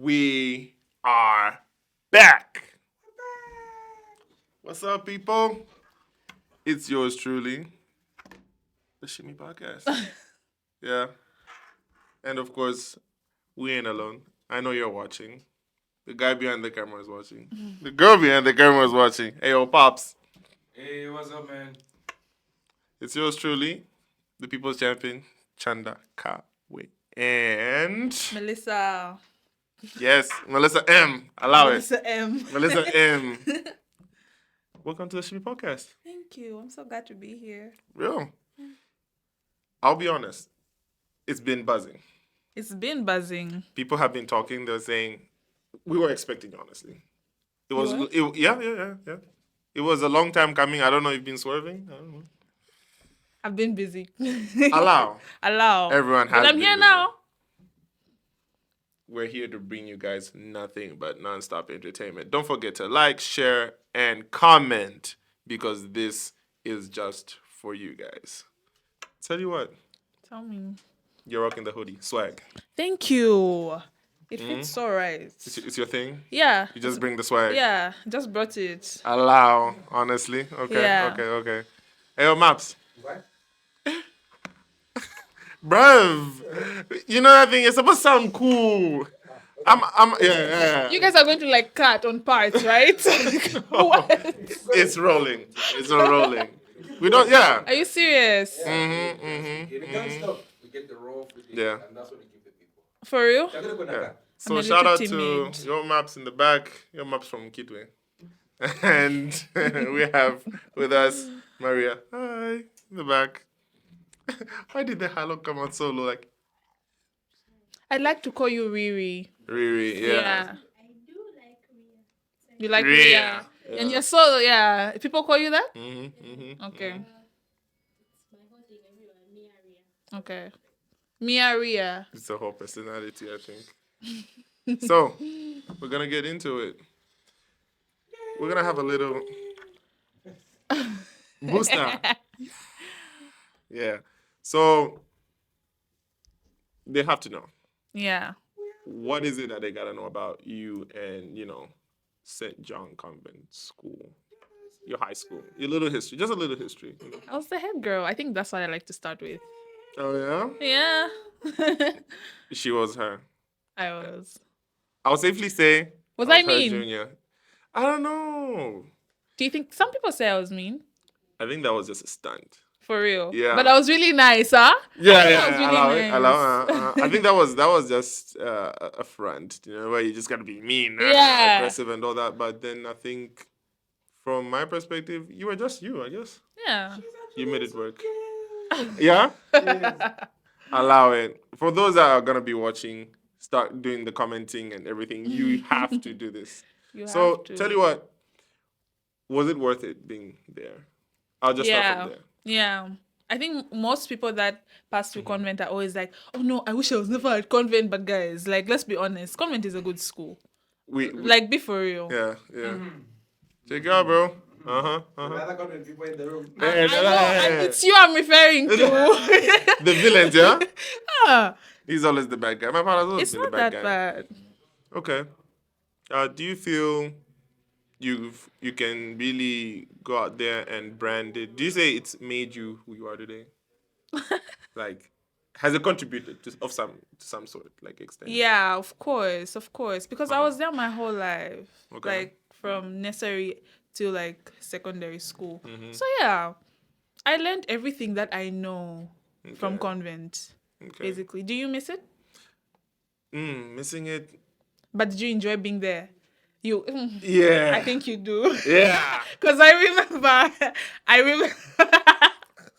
We are back. What's up, people? It's yours truly, the Shimi podcast. Yeah. And of course, we ain't alone. I know you're watching. The guy behind the camera is watching. The girl behind the camera is watching. Hey, yo, Pops. Hey, what's up, man? It's yours truly, the people's champion, Chanda Kawe. And Melissa. yes, Melissa M. Allow Melissa M. it. Melissa M. Welcome to the Shimi podcast. Thank you. I'm so glad to be here. Real. I'll be honest. It's been buzzing. It's been buzzing. People have been talking. They're saying, we were expecting you, honestly. It was, You yeah. It was a long time coming. I don't know if you've been swerving. I don't know. I've been busy. Allow. Everyone has But I'm been here busy. now. We're here to bring you guys nothing but non-stop entertainment. Don't forget to like, share, and comment because this is just for you guys. Tell you what, Tell me. you're rocking the hoodie. Swag. Thank you. It fits so right. It's your thing? Yeah. You just bring the swag? Yeah. Just brought it. Allow, honestly. Okay, Yeah. okay. Hey, yo, Maps. What? Bruv, you know that thing? It's supposed to sound cool. Yeah. You guys are going to like cut on parts, right? What? It's rolling. It's not rolling. We don't, yeah. Are you serious? You can't stop. We get the raw footage, Yeah. and that's what we give the people. For real? Yeah. So I'm a shout little out to timid. your Maps in the back, your Maps from Kitwe. And we have with us Maria. Hi, in the back. Why did the hello come out so low? Like, I'd like to call you Riri. Riri, yeah. I do like Ria. You like Ria. Ria. Yeah. And you're so, yeah. People call you that? Okay. Okay. It's my whole thing everywhere. Mia Ria. Okay. Mia Ria. It's a whole personality, I think. So, we're going to get into it. We're going to have a little booster. Yeah. So, they have to know. Yeah. What is it that they got to know about you and, St. John Convent School, your high school, your little history, just a little history. I was the head girl. I think that's what I like to start with. Oh, yeah? Yeah. She was her. I was. I'll safely say. Was I her mean? junior. I don't know. Do you think some people say I was mean? I think that was just a stunt. For real? Yeah. But I was really nice, huh? Yeah, That was really allow it. I think that was just a front, where you just gotta be mean, Yeah. aggressive, and all that. But then I think, from my perspective, you were just you. I guess Yeah. you made it work. Yeah, allow it. For those that are gonna be watching, start doing the commenting and everything. You have to do this. You So have to. tell you what, was it worth it being there? I'll just start from there. Yeah. I think most people that pass through convent are always like, oh no, I wish I was never at convent. But guys, like, let's be honest. Convent is a good school. We Like, be for real. yeah. Check it out, bro. Other content people in the room. Hey, I know, and it's you I'm referring to. the villains, yeah? Ah, He's always the bad guy. My father's always it's been the not bad that guy. bad. Okay. Do you feel you can really go out there and brand it? Do you say it's made you who you are today? Like, has it contributed to some sort, like extent? Yeah, of course. Because I was there my whole life. Okay. Like, from nursery to, like, secondary school. Mm-hmm. So, yeah. I learned everything that I know from Okay. convent, Okay. basically. Do you miss it? Missing it. But did you enjoy being there? You, Yeah. I think you do. Yeah. Because I remember,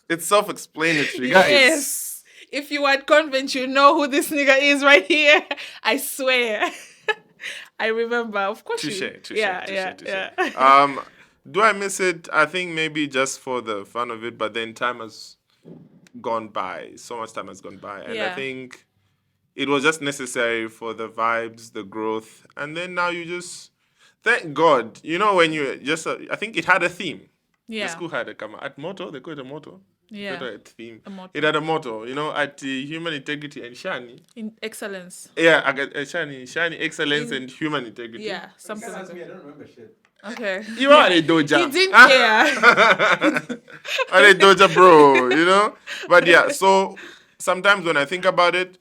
It's self-explanatory, guys. yes. If you were at convent, you know who this nigga is right here. I swear. I remember. Of course Touche. you. Yeah. Do I miss it? I think maybe just for the fun of it, but then time has gone by. So much time has gone by. And I Yeah. think it was just necessary for the vibes, the growth. And then now you just, thank God, when you just, I think it had a theme. Yeah. The school had a come at motto, they call it a motto. Yeah. Better theme. A motto. It had a motto, at human integrity and shiny. In excellence. Yeah, I got shiny excellence In- and human integrity. Yeah, something like Ask me, I that. don't remember shit. Okay. You are a doja. He didn't care. Are a doja, bro? But yeah, so sometimes when I think about it,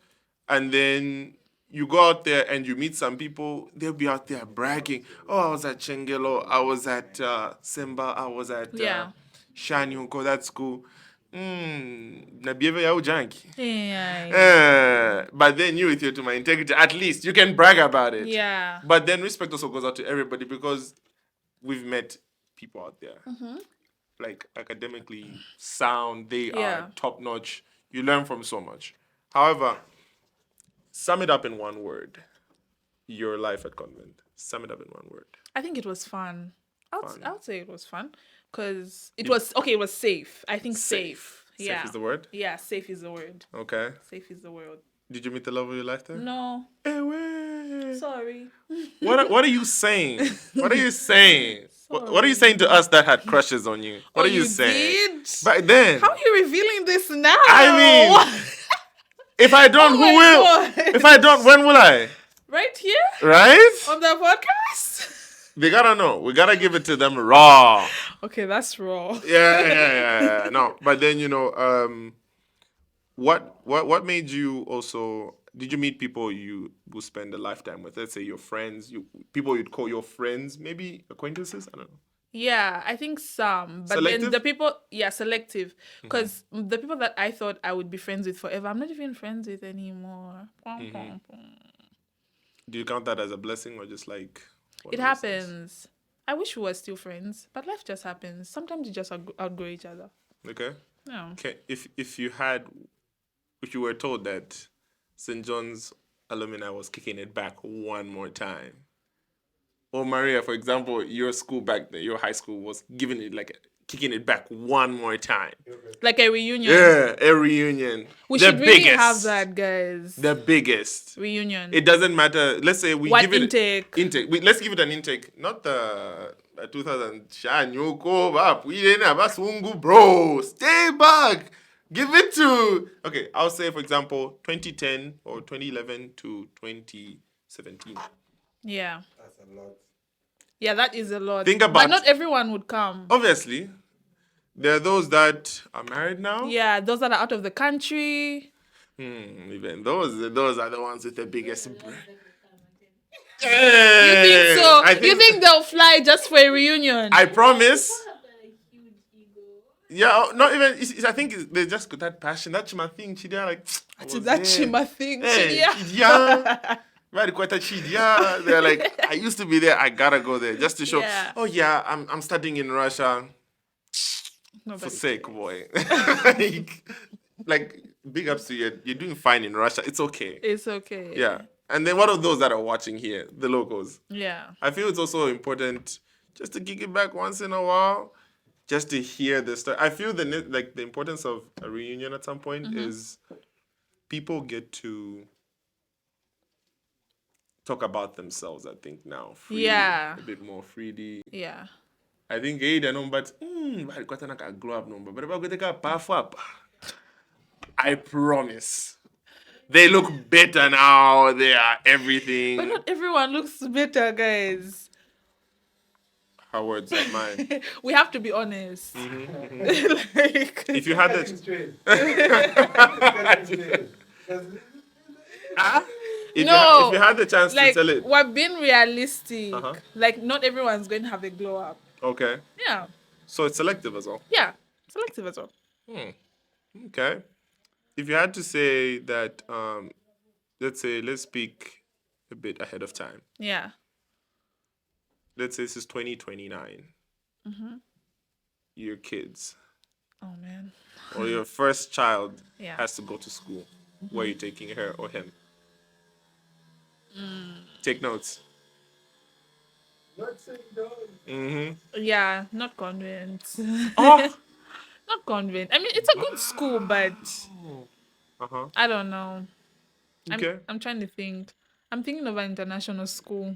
and then you go out there and you meet some people, they'll be out there bragging. Oh, I was at Chengelo, I was at Simba, I was at Yeah. Shani Unko, that's cool. Na bieve ya ujanki. Yeah. But then you with your to my integrity, at least you can brag about it. Yeah. But then respect also goes out to everybody because we've met people out there. Like academically sound, they Yeah. are top notch. You learn from so much. However, sum it up in one word. Your life at convent. Sum it up in one word. I think it was fun. I Fun. would say it was fun because it was okay. It was safe. I think safe. Safe Yeah. is the word? Yeah, safe is the word. Okay. Safe is the word. Did you meet the love of your life there? No, Eh, wait. sorry. What are you saying? What are you saying? What are you saying to us that had crushes on you? What Oh, are you you saying? did? Back then. How are you revealing this now? I mean, if I don't, Oh who my will? God. If I don't, when will I? Right here Right? on the podcast. They gotta know. We gotta give it to them raw. Okay, that's raw. Yeah. No, but then what made you also? Did you meet people you will spend a lifetime with? Let's say your friends, people you'd call your friends, maybe acquaintances. I don't know. Yeah, I think some. But Selective? then the people, selective. Because the people that I thought I would be friends with forever, I'm not even friends with anymore. Do you count that as a blessing or just like? one It of those things? happens. I wish we were still friends, but life just happens. Sometimes you just outgrow each other. Okay. Yeah. Okay. If you were told that St. John's alumni was kicking it back one more time, or Maria, for example, your school back then, your high school was giving it like kicking it back one more time. Like a reunion. Yeah, a reunion. We The should really biggest. have that, guys. The biggest. Reunion. It doesn't matter. Let's say we What give it intake? Let's give it an intake. Not the 2000 Shanyoko Basungu, bro. Stay back. Give it to I'll say for example 2010 or 2011 to 2017. Yeah. That's a lot. Yeah, that is a lot. Think But about- not everyone would come. Obviously, there are those that are married now. Yeah, those that are out of the country. Even those are the ones with the biggest. You think so? You think they'll fly just for a reunion? I promise. Have a huge ego. Yeah, not even. I think they just got that passion. That Chima thing. Chidia like. I It's was that there. Chima thing. Hey, Yeah. Chidia. Very quite a Chidia. They're like, I used to be there. I gotta go there just to show. Yeah. Oh yeah, I'm studying in Russia. For Nobody sake, cares. boy. like, big ups to you. You're doing fine in Russia. It's okay. It's okay. Yeah. And then what of those that are watching here, the locals? Yeah. I feel it's also important just to kick it back once in a while, just to hear the story. I feel the importance of a reunion at some point is people get to talk about themselves. I think now, freely, Yeah. a bit more freely. Yeah. I think I know, but I grow up number, but if I take a puff up, I promise. They look better now. They are everything. But not everyone looks better, guys. Her words are mine. We have to be honest. Like, If you had Get it the straight. Get it straight. No, if you had the chance like to tell it, we're being realistic. Uh-huh. Like not everyone's going to have a glow up. okay. Yeah. So it's selective as well. Yeah. Selective as well. Okay. If you had to say that, let's speak a bit ahead of time. Yeah. Let's say this is 2029. Your kids Oh man. or your first child Yeah. has to go to school. Where are you taking her or him? Take notes. Not saying no. Yeah, not convinced. Oh. Not convinced. I mean, it's a good school, but I don't know. Okay. I'm trying to think. I'm thinking of an international school.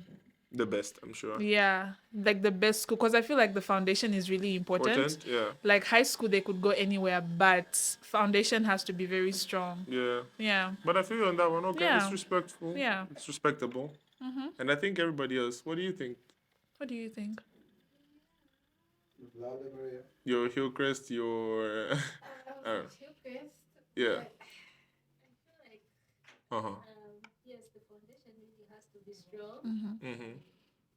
The best, I'm sure. Yeah, like the best school, because I feel like the foundation is really important. Important, yeah. Like high school, they could go anywhere, but foundation has to be very strong. Yeah. Yeah, But I feel you on that one. Okay, it's Yeah. respectful. Yeah. It's respectable. And I think everybody else, what do you think? what do you think? Louder, Maria. Your Hillcrest, your... yeah. I feel like Uh-huh. yes, the foundation really has to be strong, Mm-hmm.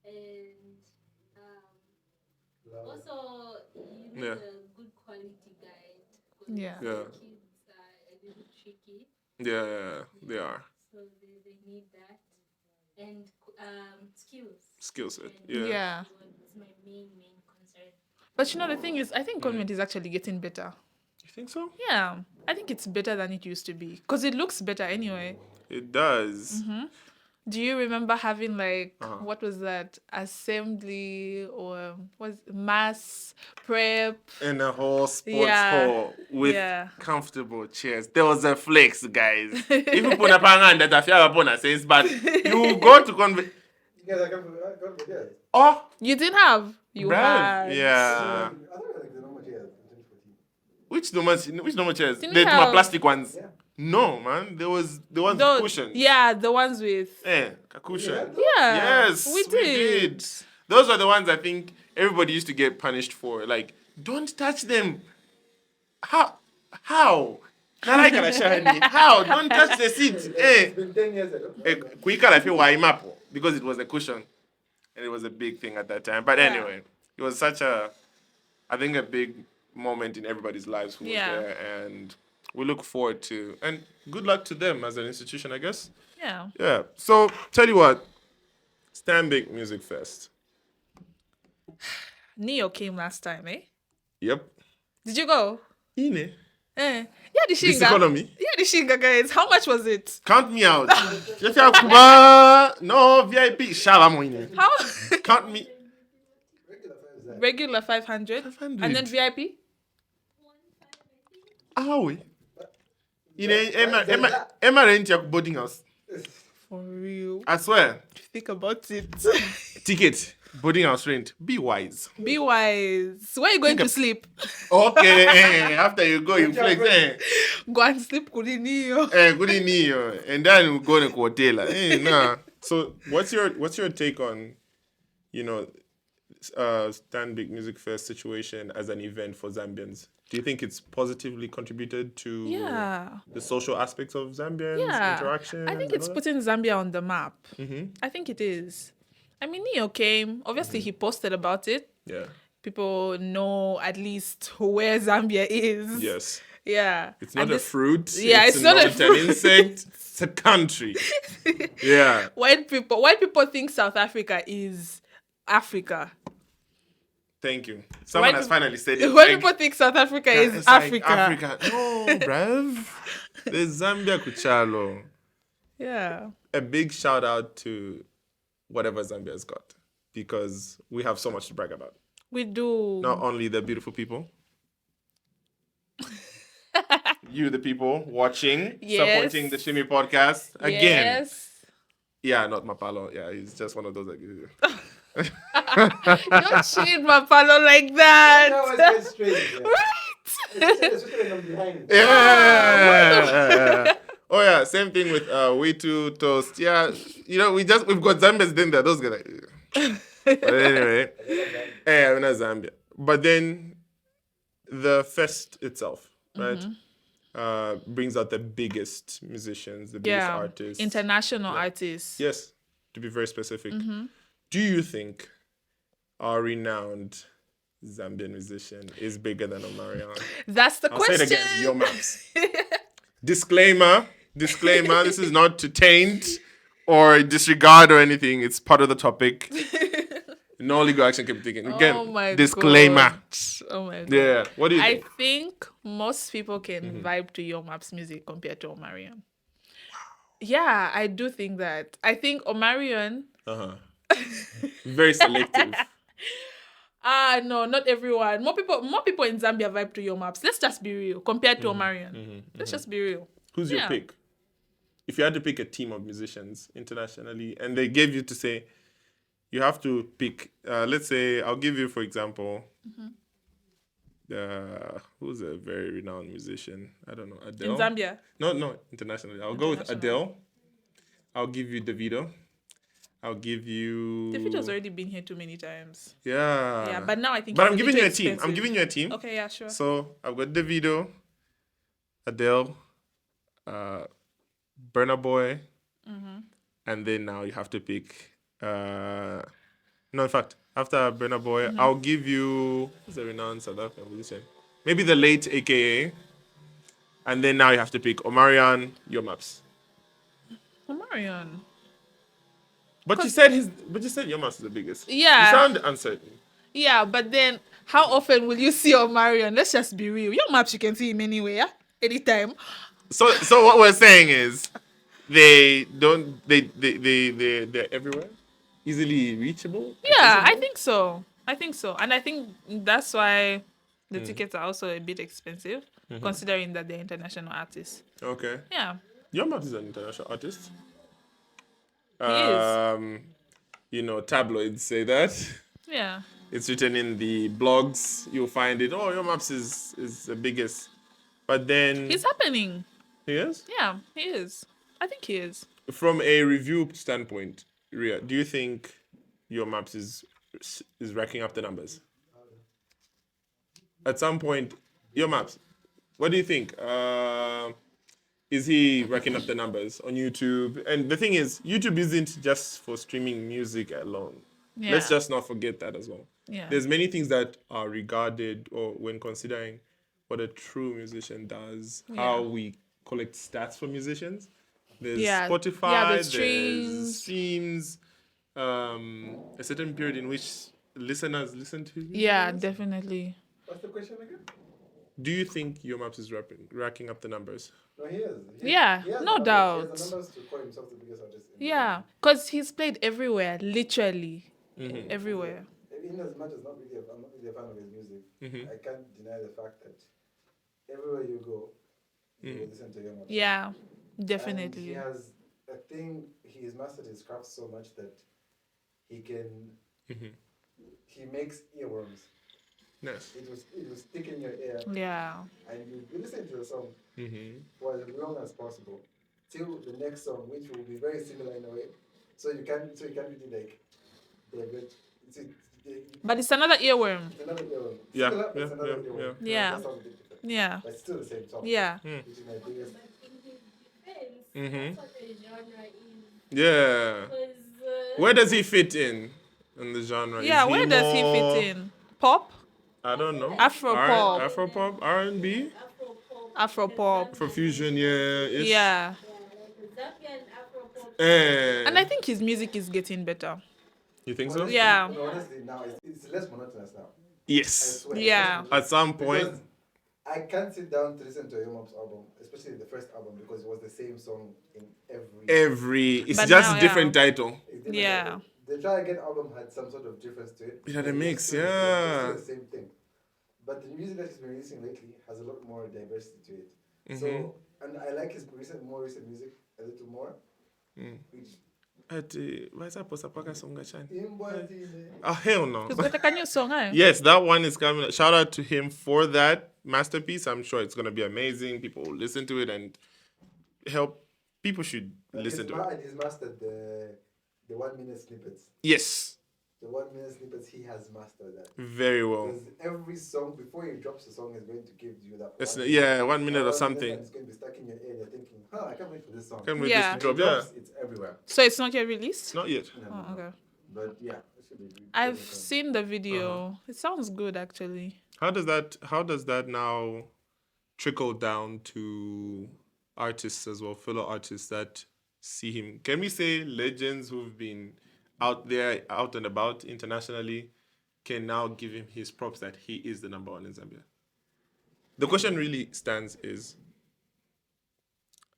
and Louder. also you need Yeah. a good quality guide. 'Cause Yeah. Yeah. kids are a little tricky, Yeah, they are. so they need that, and skills. Skill set. And Yeah. Yeah. What's my main concern? But you know, the thing is, I think convent is actually getting better. You think so? Yeah, I think it's better than it used to be because it looks better anyway. It does. Do you remember having like Uh-huh. what was that, assembly or was mass prep? In a whole sports Yeah. hall with Yeah. comfortable chairs. There was a flex, guys. If you put a pang that I feel upon a sense, but you go to convent. You guys are coming from yes. Oh, You didn't have. You bruv. had. Yeah. I don't like the normal chairs in 2014. Which normal chairs? Didn't The we have- plastic ones. Yeah. No, man. There was the ones Those- with cushions. Yeah, the ones with. A cushion. Yeah. Yes, we did. Those are the ones I think everybody used to get punished for. Like, don't touch them. How? Nalaika How? Don't touch the seat. It's been 10 years ago. Quicker, I feel why mapo because it was a cushion, and it was a big thing at that time. But Yeah. anyway, it was such a big moment in everybody's lives who Yeah. was there, and we look forward to and good luck to them as an institution, I guess. Yeah. Yeah. So tell you what, Stanbic Music Fest. Neo came last time, eh? Yep. Did you go? Ine. Eh. Yeah, the This Shinga. economy. Yeah, the Shinga, guys. How much was it? Count me out. Jefia Kuba. No VIP. Shalamoine. How? Count me. Regular size that. Regular 500. 500. And then VIP? Ah oui. Emma rent your boarding house. For real. I swear. Think about it. Ticket. Boarding house rent. Be wise. Be wise. Where are you going to sleep? Okay. After you go, you flex. Go and sleep, Kurinio. Good evening. And then we go to hotel. Nah. So what's your take on, Stanbic Music Fest situation as an event for Zambians? Do you think it's positively contributed to Yeah. the social aspects of Zambians Yeah. interaction? I think and it's all that? putting Zambia on the map. Mm-hmm. I think it is. I mean, Neo came. Obviously, he posted about it. Yeah. People know at least where Zambia is. Yes. Yeah. It's not And a this- fruit. Yeah, it's not a an fruit. insect. It's a country. Yeah. White people think South Africa is Africa. Thank you. Someone White has peop- finally said it. White Like, people think South Africa is it's like Africa. Africa. No, bruv. There's Zambia Kuchalo. Yeah. A big shout out to whatever Zambia's got because we have so much to brag about. We do. Not only the beautiful people, you, the people watching, Yes. supporting the Shimi podcast. Again, Yes. yeah, not Mapalo. Yeah, he's just one of those. Don't treat Mapalo like That always that. gets strange. Yeah. Especially when I'm behind. Yeah. Oh yeah, same thing with We Too Toast. Yeah, we've got Zambians then there. Those guys. But anyway, we're not Zambia. But then the fest itself, right? Brings out the biggest musicians, the biggest Yeah. artists. International artists. Yes, to be very specific. Do you think our renowned Zambian musician is bigger than Omarion? That's the I'll question. say it again. Your maps. Disclaimer. This is not to taint or disregard or anything. It's part of the topic. No legal action can be taken. Again, Oh my disclaimer. God. Oh my god. Yeah. What do you I think? think most people can vibe to Your Maps music compared to Omarion. Yeah, I do think that. I think Omarion. Uh-huh. Very selective. No, not everyone. More people in Zambia vibe to Your Maps. Let's just be real. Compared to Omarion. Let's just be real. Who's your Yeah. pick? If you had to pick a team of musicians internationally and they gave you to say, you have to pick. Let's say I'll give you, for example, who's a very renowned musician? I don't know, Adele. In Zambia. No, internationally. I'll go with International. Adele. I'll give you Davido. I'll give you. Davido's already been here too many times. Yeah. Yeah, but now I think But he's I'm a giving you little a team. I'm expensive. giving you a team. Okay, yeah, sure. So I've got Davido, Adele, Burna Boy, and then now you have to pick. No, in fact, after Burna Boy, I'll give you who's a renowned South African musician? Maybe the late AKA, and then now you have to pick Omarion, Your Maps. Omarion. But you said Your Maps is the biggest. Yeah. You sound uncertain. Yeah, but then how often will you see Omarion? Let's just be real. Your maps, you can see him anywhere, anytime. So what we're saying is they're everywhere, easily reachable. Yeah, I accessible? think so. And I think that's why the tickets are also a bit expensive, considering that they're international artists. Okay. Yeah, Your Maps is an international artist. he is. Tabloids say that. Yeah. It's written in the blogs. You'll find it. Oh, Your Maps is the biggest. But then He's happening. he is. Yeah, he is. I think he is. From a review standpoint, Ria, do you think Your Maps is racking up the numbers? At some point, Your Maps, what do you think? Is he racking up the numbers on YouTube? And the thing is, YouTube isn't just for streaming music alone. Yeah. Let's just not forget that as well. Yeah. There's many things that are regarded, or when considering what a true musician does, how we collect stats for musicians. There's Spotify, the there's streams. streams, a certain period in which listeners listen to you. Yeah, definitely. What's the question again? Do you think Your Maps is racking up the numbers? No, he is. Yeah, He has no the numbers. doubt. He has the numbers to call himself the biggest artist. Yeah, because he's played everywhere, literally. Everywhere. In as much as I'm not really a fan of his music, Mm-hmm. I can't deny the fact that everywhere you go, you will listen to him. Yeah, And he definitely. has a thing. He has mastered his craft so much that he can. He makes earworms. Nice. It will stick in your ear, Yeah. and you listen to the song Mm-hmm. for as long as possible till the next song, which will be very similar in a way. So you can't really like divert. But it's another earworm. It's another earworm. Yeah, Similar, yeah, it's another yeah, earworm. yeah. That sounds a bit different. Yeah. But it's still the same song. Yeah. Which is my biggest. Mm-hmm. That's what the genre is. Yeah. Because Where does he fit in the genre? Yeah, Is where does he more- fit in? Pop? I don't know. Afro-pop. Afro-pop, R&B, Afro-pop. Afrofusion, yeah. Yeah. Zambian Afro-pop. And I think his music is getting better. You think so? Yeah. No, honestly, now it's less monotonous now. I Yes. swear. Yeah. At some point. Because I can't sit down to listen to a Yomop's album, especially the first album, because it was the same song in every. It's But just now, a different title. It's different Yeah. album. The Try Again album had some sort of difference to it. It had a but was mix, still yeah. the same thing. But the music that he's been releasing lately has a lot more diversity to it. Mm-hmm. So, and I like his more recent music a little more. Which Where's that post song? Imbwatile. Oh, hell no. He's got a new song, eh? Yes, that one is coming. Shout out to him for that masterpiece. I'm sure it's going to be amazing. People will listen to it and help. People should listen to it. He's mastered the 1 minute snippets. Yes, The 1 minute snippets, he has mastered that. very well. Because every song, before he drops the song, is going to give you that. It's, 1 yeah, 1 minute or and something. it's going to be stuck in your ear. You're thinking, I can't wait for this song. Can't wait Yeah. this to drop. It Yeah, drops, it's everywhere. So it's not yet released? not yet. No, Oh, okay. But yeah, it should be good. I've seen the video. It sounds good, actually. How does that now trickle down to artists as well, fellow artists that see him? Can we say legends who've been out there, out and about internationally, can now give him his props that he is the number one in Zambia? The question really stands is,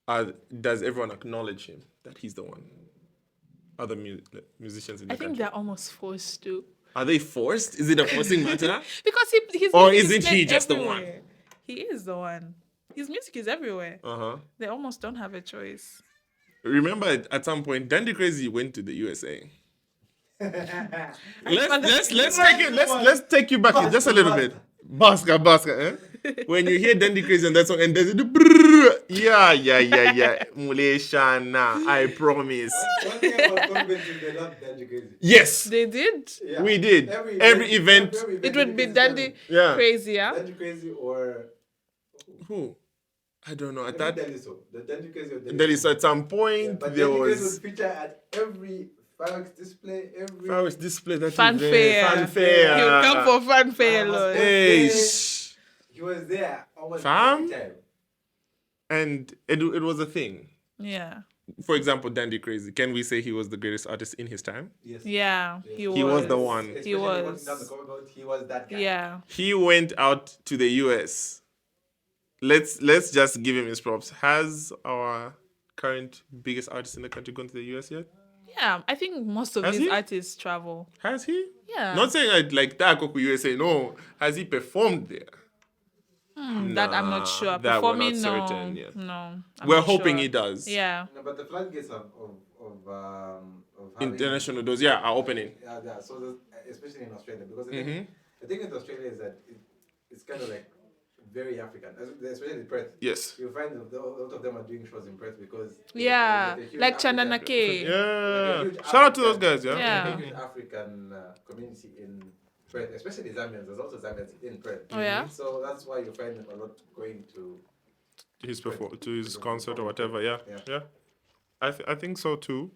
does everyone acknowledge him that he's the one? Other musicians in the I think country. they're almost forced to. Are they forced? Is it a forcing matter? Because he's Or isn't he just the one? He is the one. His music is everywhere. Uh-huh. They almost don't have a choice. Remember at some point, Dandy Crazy went to the USA. Let's take you back just a little bit. Baska, eh? When you hear Dandy Crazy and that song, and there's the brrrr, yeah. Muleshana, I promise. One thing about convents is they love Dandy Crazy. Yes, They did. Yeah. we did. Every event. It would be Dandy Yeah. Crazy, yeah? Dandy Crazy or Who? I don't know. At maybe that, Deliso. The Dandy Crazy or there is at some point but there Dandy Crazy was would feature at every fireworks display, every fireworks display. That Fanfare. Fanfare. He would come for fanfare, Mama's Lord. Hey, He was there almost Fam? every time. and it was a thing. Yeah. For example, Dandy Crazy. Can we say he was the greatest artist in his time? Yes. Yeah, Yes. he was. He was the one. Especially was. walking down the corridor, he was that guy. Yeah. He went out to the US. Let's just give him his props. Has our current biggest artist in the country gone to the US yet? Yeah, I think most of Has these he? artists travel. Has he? Yeah. Not saying like that Goku USA. No. Has he performed there? That I'm Nah, not sure. that we're Performing, not no. certain, yeah. No. I'm We're not hoping sure. he does. Yeah. No, but the floodgates of having International doors, yeah, are opening. Yeah. So especially in Australia, because Mhm. the thing with Australia is that it's kind of like very African, especially in Perth. Yes. You find a lot of them are doing shows in Perth because Yeah. there's a huge Like African- Chandanake. Yeah. huge Shout out to those African- guys, yeah. Yeah. There's a huge African community in Perth, especially Zambians. There's also Zambians in Perth. Oh, yeah? So that's why you find them a lot going to. To his concert or whatever, yeah. Yeah. I think so too.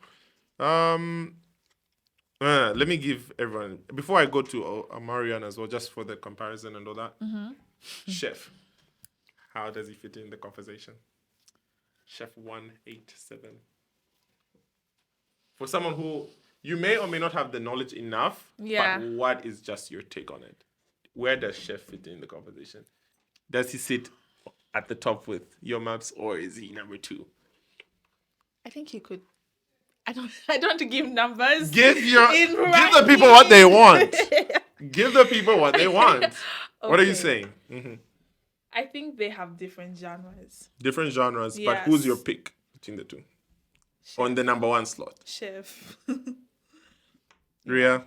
Let me give everyone before I go to Marian as well, just for the comparison and all that. Chef, how does he fit in the conversation? Chef 187. For someone who you may or may not have the knowledge enough, Yeah. but what is just your take on it? Where does Chef fit in the conversation? Does he sit at the top with your maps, or is he number 2? I think he could. I don't want to give numbers. Give In the people what they want. Give the people what they want. What are you Okay. saying? Mm-hmm. I think they have different genres. Different genres, but who's Yes. your pick between the two? On the number 1 slot. Chef. Ria? I'll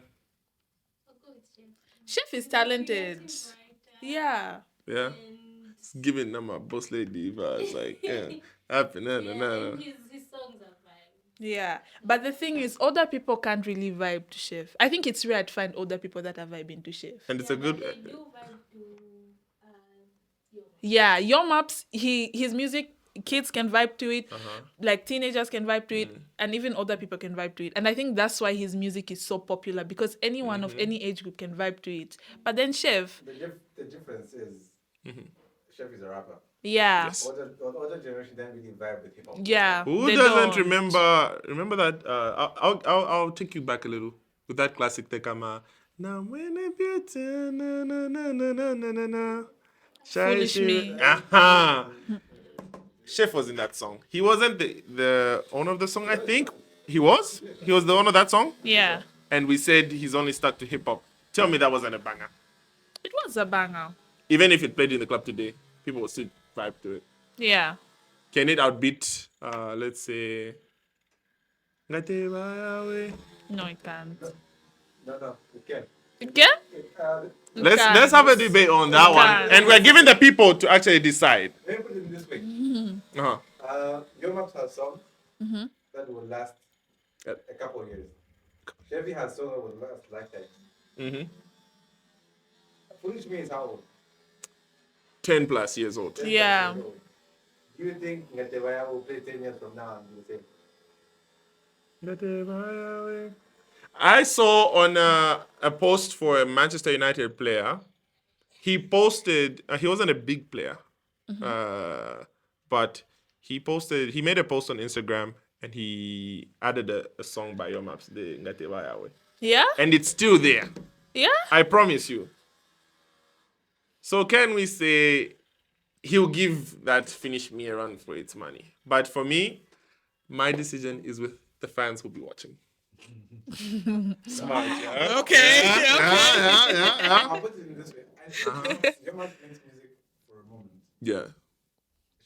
go with Chef. Chef is talented. Creative writer, Yeah. Yeah. and It's giving them a boss lady vibes, like, yeah. Happy, no. and his songs are vibes. Yeah. But the thing is, older people can't really vibe to Chef. I think it's rare to find older people that are vibing to Chef. And it's a good. But they do vibe to Yo. Yeah. Your maps, his music, kids can vibe to it. Uh-huh. Like teenagers can vibe to it, and even older people can vibe to it. And I think that's why his music is so popular, because anyone of any age group can vibe to it. But then Chef, The difference is Chef is a rapper. yeah. Yes. Older generation don't really vibe with hip hop. Yeah. Who they doesn't don't. remember that? I'll take you back a little with that classic Tekama. Now when I beauty, na na na na na na na na. Foolish Me. Aha. Chef was in that song. He wasn't the owner of the song, I think. He was the owner of that song. Yeah. And we said he's only stuck to hip hop. Tell me that wasn't a banger. It was a banger. Even if it played in the club today, people would still vibe to it. Yeah. Can it outbeat, let's say, Ngatebayawe? No, it can't. No, it can. It can? It Let's can't. have a debate on that It one, can. and we're giving the people to actually decide. Let me put it this way. Uh-huh. Your Maps has songs that will last Yep. a couple of years. Chevy has songs that will last lifetime. Mm-hmm. Foolish Me is how old? 10 plus years old. 10 Yeah. years old. Do you think Ngatewaya will play 10 years from now and do the same? Ngatebayawe. I saw on a post for a Manchester United player. He posted. He wasn't a big player, but he made a post on Instagram and he added a song by Your Maps, the Ngatebayawe. Yeah? And it's still there. Yeah? I promise you. So can we say he'll give that Finish Me a run for its money? But for me, my decision is with the fans who'll be watching. Smart, yeah? Okay. I'll put it in this way. I think Your Maps makes music for a moment. Yeah.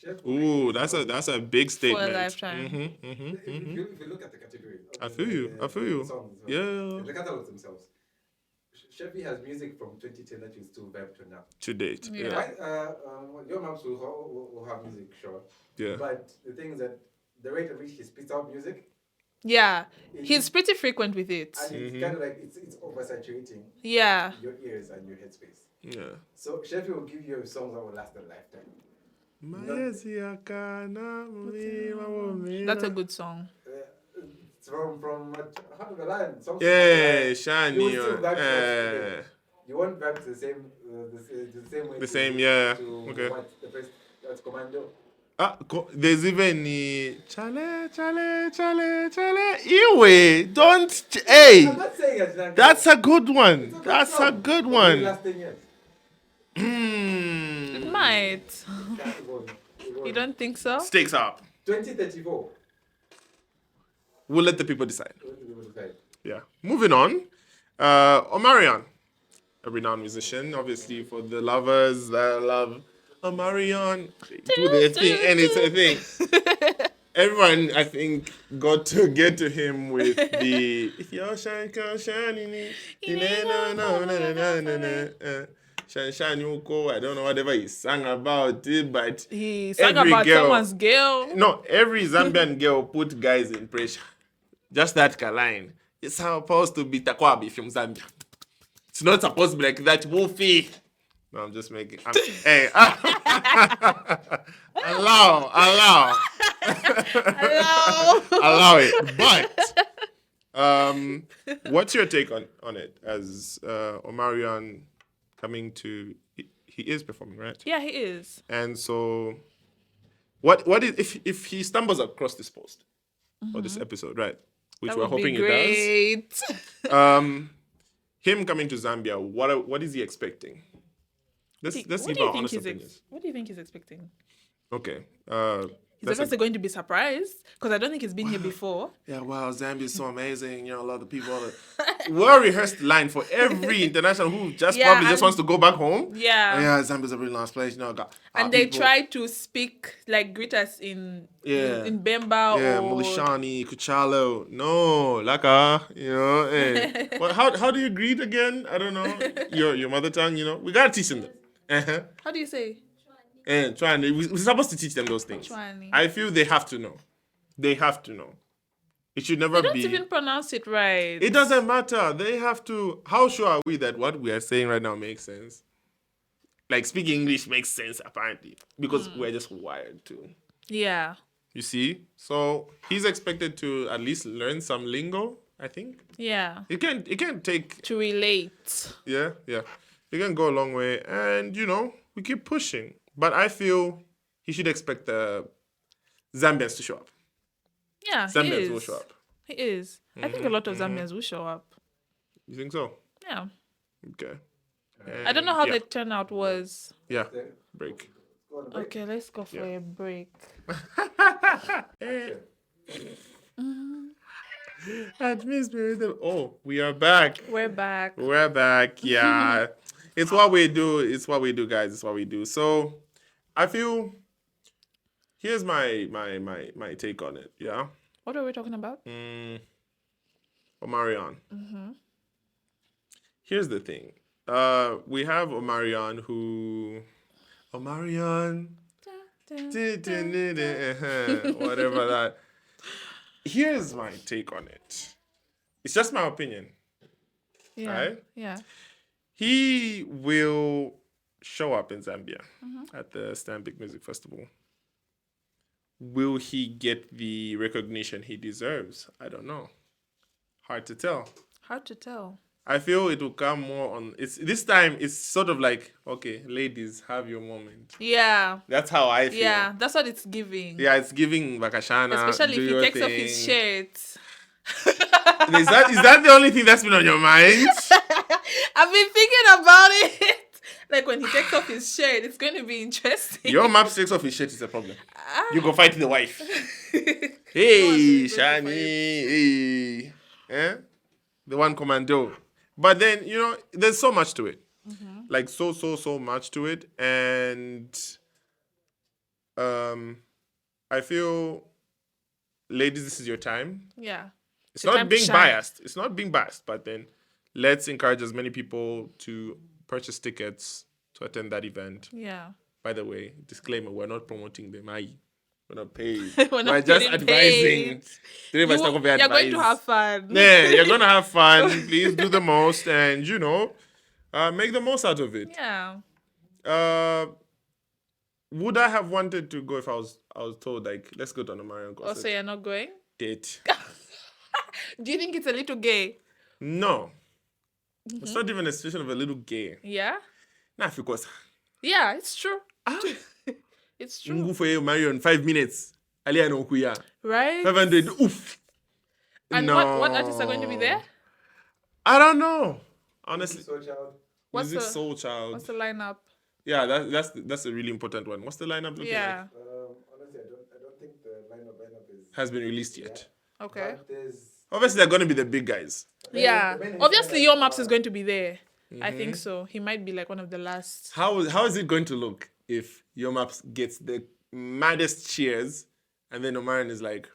Chef will Ooh, give you that's a big statement. lifetime. If you look at the category, I feel you. I feel you. songs, Yeah. the catalogs themselves. Chevy has music from 2010 that you still vibe to now. To date. Yeah. Yeah. Why, your maps will have music, sure. Yeah. But the thing is that the rate at which he spits out music, Yeah. it- He's pretty frequent with it. and it's kind of like it's oversaturating Yeah. your ears and your headspace. Yeah. So Chevy will give you songs that will last a lifetime. That's a good song. It's from Heart of the Lion. Songs Yeah, from shiny. You will still vibe to that today. You won't vibe to the same way. The same, yeah. To Okay. what the first that's Commando. There's even the chale. Iwe, don't. Hey, I'm not saying it's not that's a good It's one. a good That's a song. good But one. the last 10 years. It might. Can't go on. You don't think so? Stakes up. 2034. We'll let the people decide. What do you decide? Yeah. Moving on. Omarion, a renowned musician, obviously for the lovers that love Omarion. They do their thing, and it's a thing. Everyone, I think, got to get to him with the if your shine can shine in it. Shine you go. I don't know whatever he sang about it, but He sang every about girl- someone's girl. no, every Zambian girl put guys in pressure. Just that line. It's supposed to be Takwabi from Zambia. It's not supposed to be like that. Wolfie. No, I'm just making. Hey, allow, Hello. allow it. But what's your take on it as Omarion coming to? He is performing, right? Yeah, he is. And so, what is if he stumbles across this post or this episode, right? Which That we're would hoping be it great. does. Him coming to Zambia, what is he expecting? Let's give our honest opinions. What do you think he's expecting? Okay. He's that's a- obviously going to be surprised because I don't think he's been here before. Yeah, wow, Zambia is so amazing. You know, a lot of people. Well rehearsed line for every international who just Yeah, probably just and- wants to go back home. Yeah. Yeah, Zambia's a really nice place. You know, got And they try to speak like greet us in Bemba Yeah, or Mulishani, Kuchalo. No, Laka, you know. Eh. Well, how do you greet again? I don't know. Your mother tongue, you know. We gotta teach them that. Uh-huh. how do you say? And we're supposed to teach them those things. Chwani. I feel they have to know. They have to know. It should never They don't be. even pronounce it right. It doesn't matter. They have to. How sure are we that what we are saying right now makes sense? Like speaking English makes sense apparently because we're just wired to. Yeah. You see, so he's expected to at least learn some lingo. I think Yeah. it can take. To relate. Yeah. It can go a long way, and you know we keep pushing. But I feel he should expect the Zambians to show up. Yeah. Zambians he is. will show up. He is. I think a lot of Zambians will show up. You think so? Yeah. Okay. I don't know how yeah. the turnout was. Yeah. Break. Go on a break. Okay, let's go for a break. Administrative. Oh, we are back. We're back. We're back. Yeah. It's what we do. It's what we do, guys. It's what we do. So I feel here's my take on it. Yeah. What are we talking about? Omarion. Here's the thing. We have Omarion who Omarion. Whatever that. Here's my take on it. It's just my opinion. Yeah. Right? Yeah. He will show up in Zambia at the Stanbic Music Festival. Will he get the recognition he deserves? I don't know. Hard to tell. Hard to tell. I feel it will come more on. This time. It's sort of like, okay, ladies, have your moment. Yeah. That's how I feel. Yeah. That's what it's giving. Yeah, it's giving Vakashana. Especially do if your he takes off thing. his shirt. Is that the only thing that's been on your mind? I've been thinking about it. Like when he takes off his shirt, it's going to be interesting. Your map takes off his shirt is a problem. You go fight the wife. Hey, Hey, Shani. Hey. Eh? The one commando. But then, you know, there's so much to it. Like so much to it. And I feel, ladies, this is your time. Yeah. It's your not time to being shine. biased. It's not being biased, but then let's encourage as many people to purchase tickets to attend that event. Yeah. By the way, disclaimer: we're not promoting them. We're not paid. We're not We're just getting advising. paid. You're going to have fun. Yeah, you're gonna have fun. Please do the most, and make the most out of it. Yeah. Would I have wanted to go if I was told, like, let's go to an American concert? Also, you're not going? Date. Do you think it's a little gay? No. It's not even a situation of a little gay. Yeah? Nah, because Yeah, it's true. It's true. Ngu for you marry on 5 minutes. Ali anokuya. Right? 500. Oof. And No. what artists are going to be there? I don't know. Honestly, So, child. What's Music the- Soul Child. What's the lineup? Yeah, that's a really important one. What's the lineup looking Yeah. like? Honestly, I don't think the lineup is. Has been released yet. Okay. But there's. Obviously, they're going to be the big guys. Yeah. the main Obviously, lineup, Your Maps is going to be there. I Mm-hmm. think so. He might be like one of the last. How is it going to look if Your Maps gets the maddest cheers and then Omaran is like,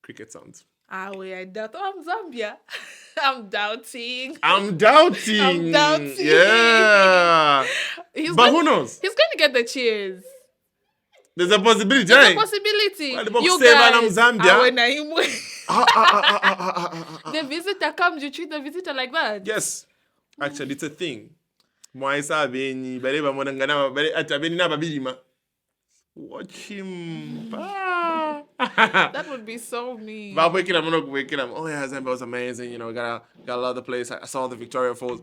cricket sounds? Wait, I doubt. Oh, I'm Zambia. I'm doubting. I'm doubting. I'm doubting. Yeah. But who knows? He's going to get the cheers. There's a possibility. There's right? a possibility. Well, the box You say, guys, "I'm Zambia." The visitor comes, you treat the visitor like that. Yes. Actually, it's a thing. Mwaisa beni, baleba monangana, bale atabeni na babilima. Watch him. That would be so mean. But waking up, oh yeah, Zambia was amazing. Got a lot of the place. I saw the Victoria Falls.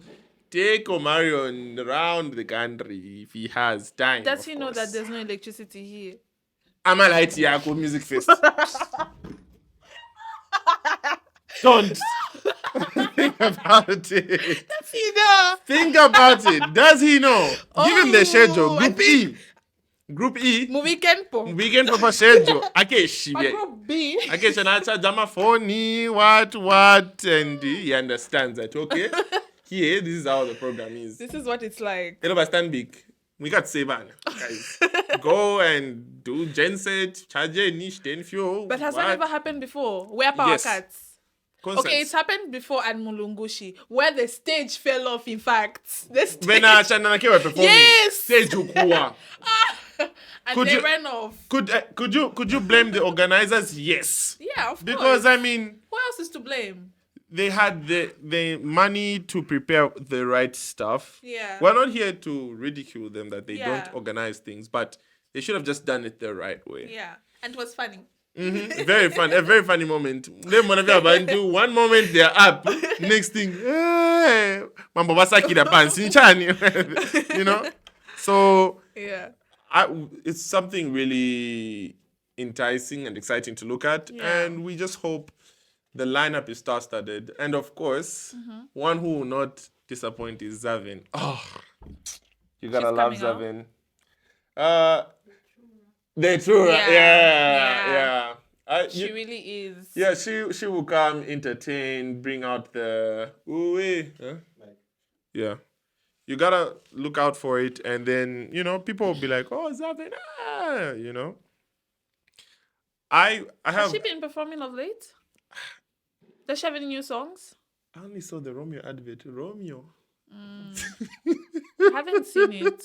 Take Omarion around the country if he has time. Does of he know course. that there's no electricity here? I'm a light Yako Music Fest. Don't think about it. Does he know? Think about it. Does he know? Give him the schedule. I Group E. Group E. Weekend po. Weekend for schedule. Okay, But shibye. Group B. Okay, Shanacha Jama phony, what, and he understands that. Okay, here, this is how the program is. This is what it's like. Hello, stand big. We got Seban, guys. Go and do genset, charge niche, then fuel. But has that ever happened before? Where power Yes. cuts? Concerts. Okay, it's happened before at Mulungushi, where the stage fell off, in fact. The stage. When Shananake were performing, Yes! stage ukua. And Could they you- ran off. Could you blame the organizers? Yes. Yeah, of Because course. I mean, Who else is to blame? they had the money to prepare the right stuff. Yeah. We're not here to ridicule them that they Yeah. don't organize things, but they should have just done it the right way. Yeah. And it was funny. Very fun, a very funny moment. Then whenever you're about to, one moment they're up, next thing, hey, mambo basaki da pansinchani, So Yeah. it's something really enticing and exciting to look at, Yeah. and we just hope the lineup is star-studded, and of course, Mm-hmm. one who will not disappoint is Zavin. Oh, you gotta She's love coming out? Zavin. The true, Yeah. yeah. She really is. Yeah, she will come, entertain, bring out the huh? Like, Yeah. You gotta look out for it, and then people will be like, "Oh, Zavin, I Has have. she been performing of late? Does she have any new songs? I only saw the Romeo advert. Romeo. I haven't seen it.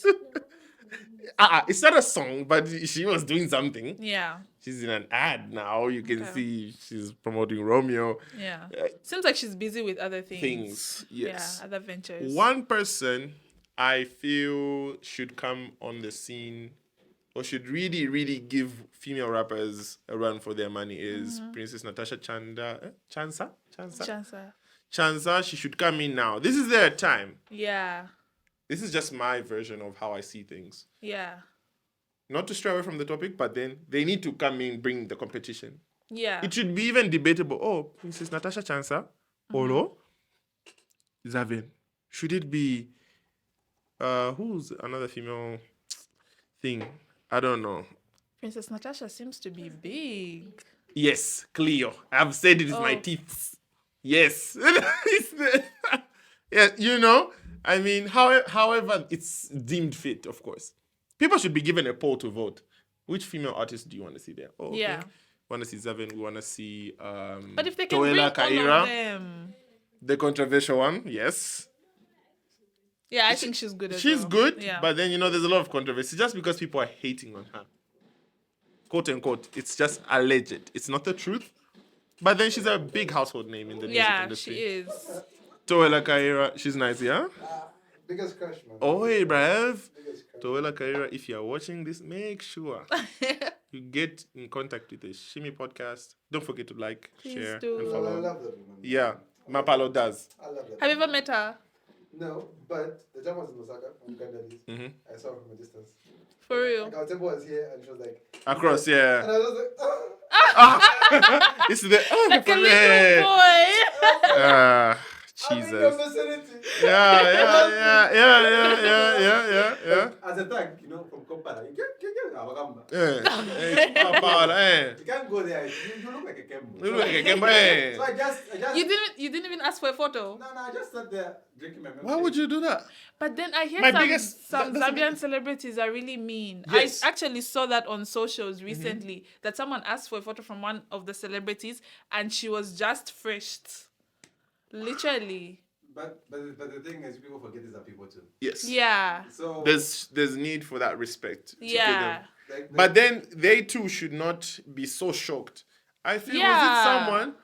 It's not a song, but she was doing something. Yeah. She's in an ad now. You can Okay. see she's promoting Romeo. Yeah. Uh, Seems like she's busy with other things. Things, yes. Yeah, other ventures. One person I feel should come on the scene or should really, really give female rappers a run for their money is Princess Natasha Chansa. Chansa. She should come in now. This is their time. Yeah. This is just my version of how I see things. Yeah. Not to stray away from the topic, but then they need to come in, bring the competition. Yeah. It should be even debatable. Oh, Princess Natasha Chansa, Olo, Zavin. Should it be who's another female thing? I don't know. Princess Natasha seems to be big. Yes, Cleo. I've said it with my Oh. teeth. Yes. Yeah, I mean, however it's deemed fit, of course. People should be given a poll to vote. which female artist do you want to see there? Oh, okay. Yeah. Want to see Zevin? We want to see But if they can bring Toela all Kaira, of them. the controversial one, yes. Yeah, I think she's good as She's well. good, Yeah. but then there's a lot of controversy just because people are hating on her. Quote unquote, it's just alleged. It's not the truth. But then she's a big household name in the music Yeah, industry. she is. Toela Kaira, she's nice, yeah? Biggest crush, man. Oh, hey, bruv. Biggest crush. Toela Kaira, if you're watching this, make sure you get in contact with the Shimi podcast. Don't forget to like, Please share, do. and I follow. love that woman. Yeah, Mapalo does. I love that. Have you woman. ever met her? No, but the time was in Osaka from Shinganananis. Mm-hmm. I saw her from a distance. For real? Like, our temple was here, and she was like Across, and yeah. I was just like, This is the Like a from little here. boy. Ah, I'm in the Jesus. vicinity. Yeah. As a tank, from Kampala, you can't Awagamba. Yeah. You can't go there. You look like a Kembo. You look like a Kembo, eh. So I just You didn't even ask for a photo. no, I just sat there drinking my milk. Why would you do that? But then I hear My some biggest- some that's- Zambian celebrities are really mean. Yes. I actually saw that on socials recently that someone asked for a photo from one of the celebrities and she was just freshed. Literally. But the thing is, people forget these are people too. Yes. Yeah. So There's need for that respect. To give Yeah. them. like, But then they too should not be so shocked. I feel was Yeah. it someone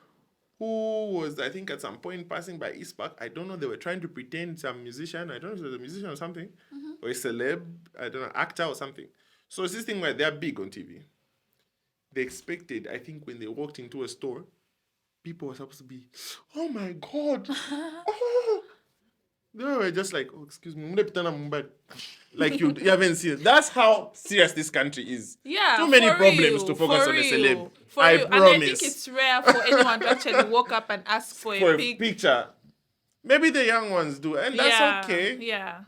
who was, I think, at some point passing by East Park. I don't know. They were trying to pretend some musician. I don't know if it was a musician or something, or a celeb. I don't know, actor or something. So it's this thing where they're big on TV. They expected, I think, when they walked into a store, people were supposed to be, oh my God. Oh. They were just like, oh, excuse me. Like you haven't seen it. That's how serious this country is. Yeah. Too many for problems real, to focus for on a real, celeb. For I real. And I think promise. it's rare for anyone to actually walk up and ask for For a a pic. picture. Maybe the young ones do, and that's Yeah, okay. Yeah.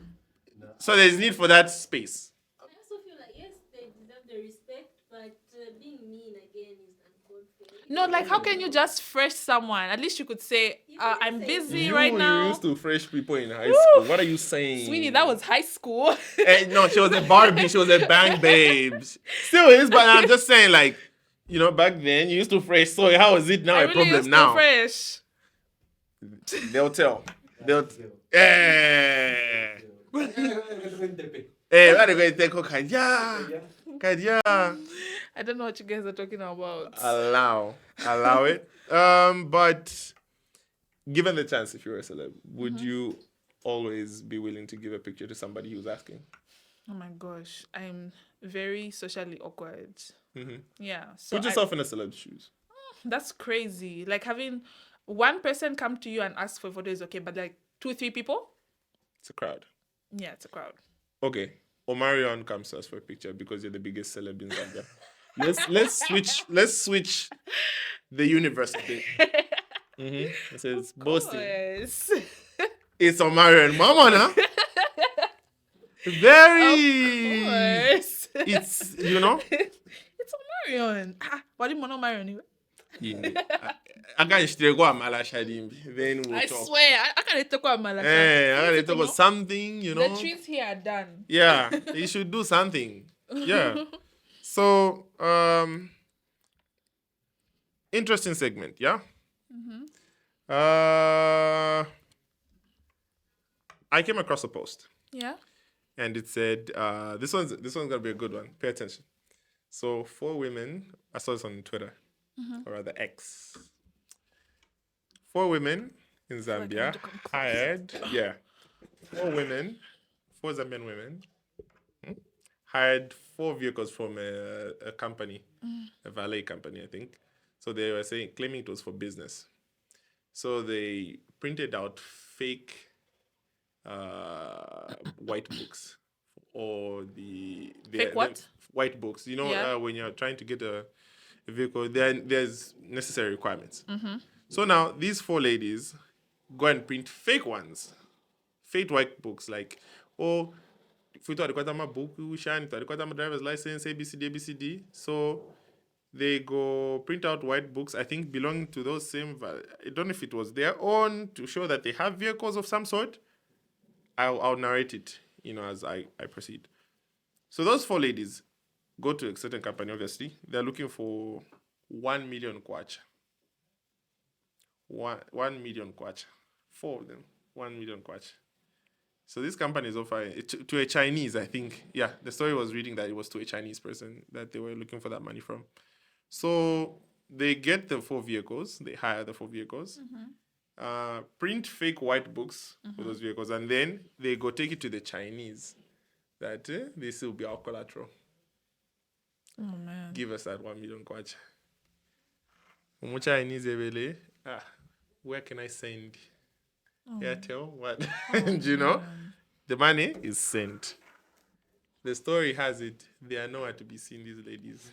So there's need for that space. I also feel like, yes, they deserve the respect, but being mean again is uncalled for. No, like how can you just fresh someone? At least you could say, You can I'm say busy You right now. used to fresh people in high school. What are you saying? Sweetie, that was high school. No, she was a Barbie. She was a bang babe. Still is, but I'm just saying, like, back then you used to fresh. So how is it now I a really problem used to now? fresh. They'll tell. They'll. Eh. Tepe. Eh, where they going to take Kadia? Kadia. I don't know what you guys are talking about. Allow it. But given the chance, if you're a celeb, would you always be willing to give a picture to somebody who's asking? Oh my gosh, I'm very socially awkward. Yeah, so Put yourself in a celeb's shoes. that's crazy. Like having one person come to you and ask for a photo is okay, but like 2-3 people, It's a crowd. yeah, it's a crowd. Okay, Omarion comes to us for a picture because you're the biggest celeb in Zambia. Let's switch the universe a bit. It says boasting. Yes. It's Omarion, mama, na? Very. Yes. It's It's a Marion. What do you want to Marion? I can't straight go amala shadimbi. Then we'll I talk. swear, I can't talk about Malaka. I gotta talk about something, The trees here are done. Yeah, you should do something. Yeah. So, interesting segment, yeah? I came across a post Yeah. and it said, this one's gonna be a good one. Pay attention. So 4 women, I saw this on Twitter, or rather X. 4 women in Zambia hired, 4 Zambian women hired 4 vehicles from a company, a valet company, I think. So they were claiming it was for business. So they printed out fake white books, or Fake what? White books. Yeah. When you're trying to get a vehicle, there's necessary requirements. So now these 4 ladies go and print fake ones, fake white books, like, oh, if we talk about my book, we shine, my driver's license, ABCD. So they go print out white books, I think belonging to those same, I don't know if it was their own, to show that they have vehicles of some sort. I'll narrate it, as I proceed. So those 4 ladies go to a certain company, obviously. They're looking for 1 million kwacha. 1 million kwacha. 4 of them. 1 million kwacha. So this company is offering it to a Chinese, I think. Yeah, the story was reading that it was to a Chinese person that they were looking for that money from. So they get the 4 vehicles. They hire the 4 vehicles. Print fake white books for those vehicles. And then they go take it to the Chinese. That this will be our collateral. Oh man. Give us that 1 million kwacha. Chinese ebele. Where can I send? Airtel? What? Do you know? The money is sent. The story has it. They are nowhere to be seen, these ladies.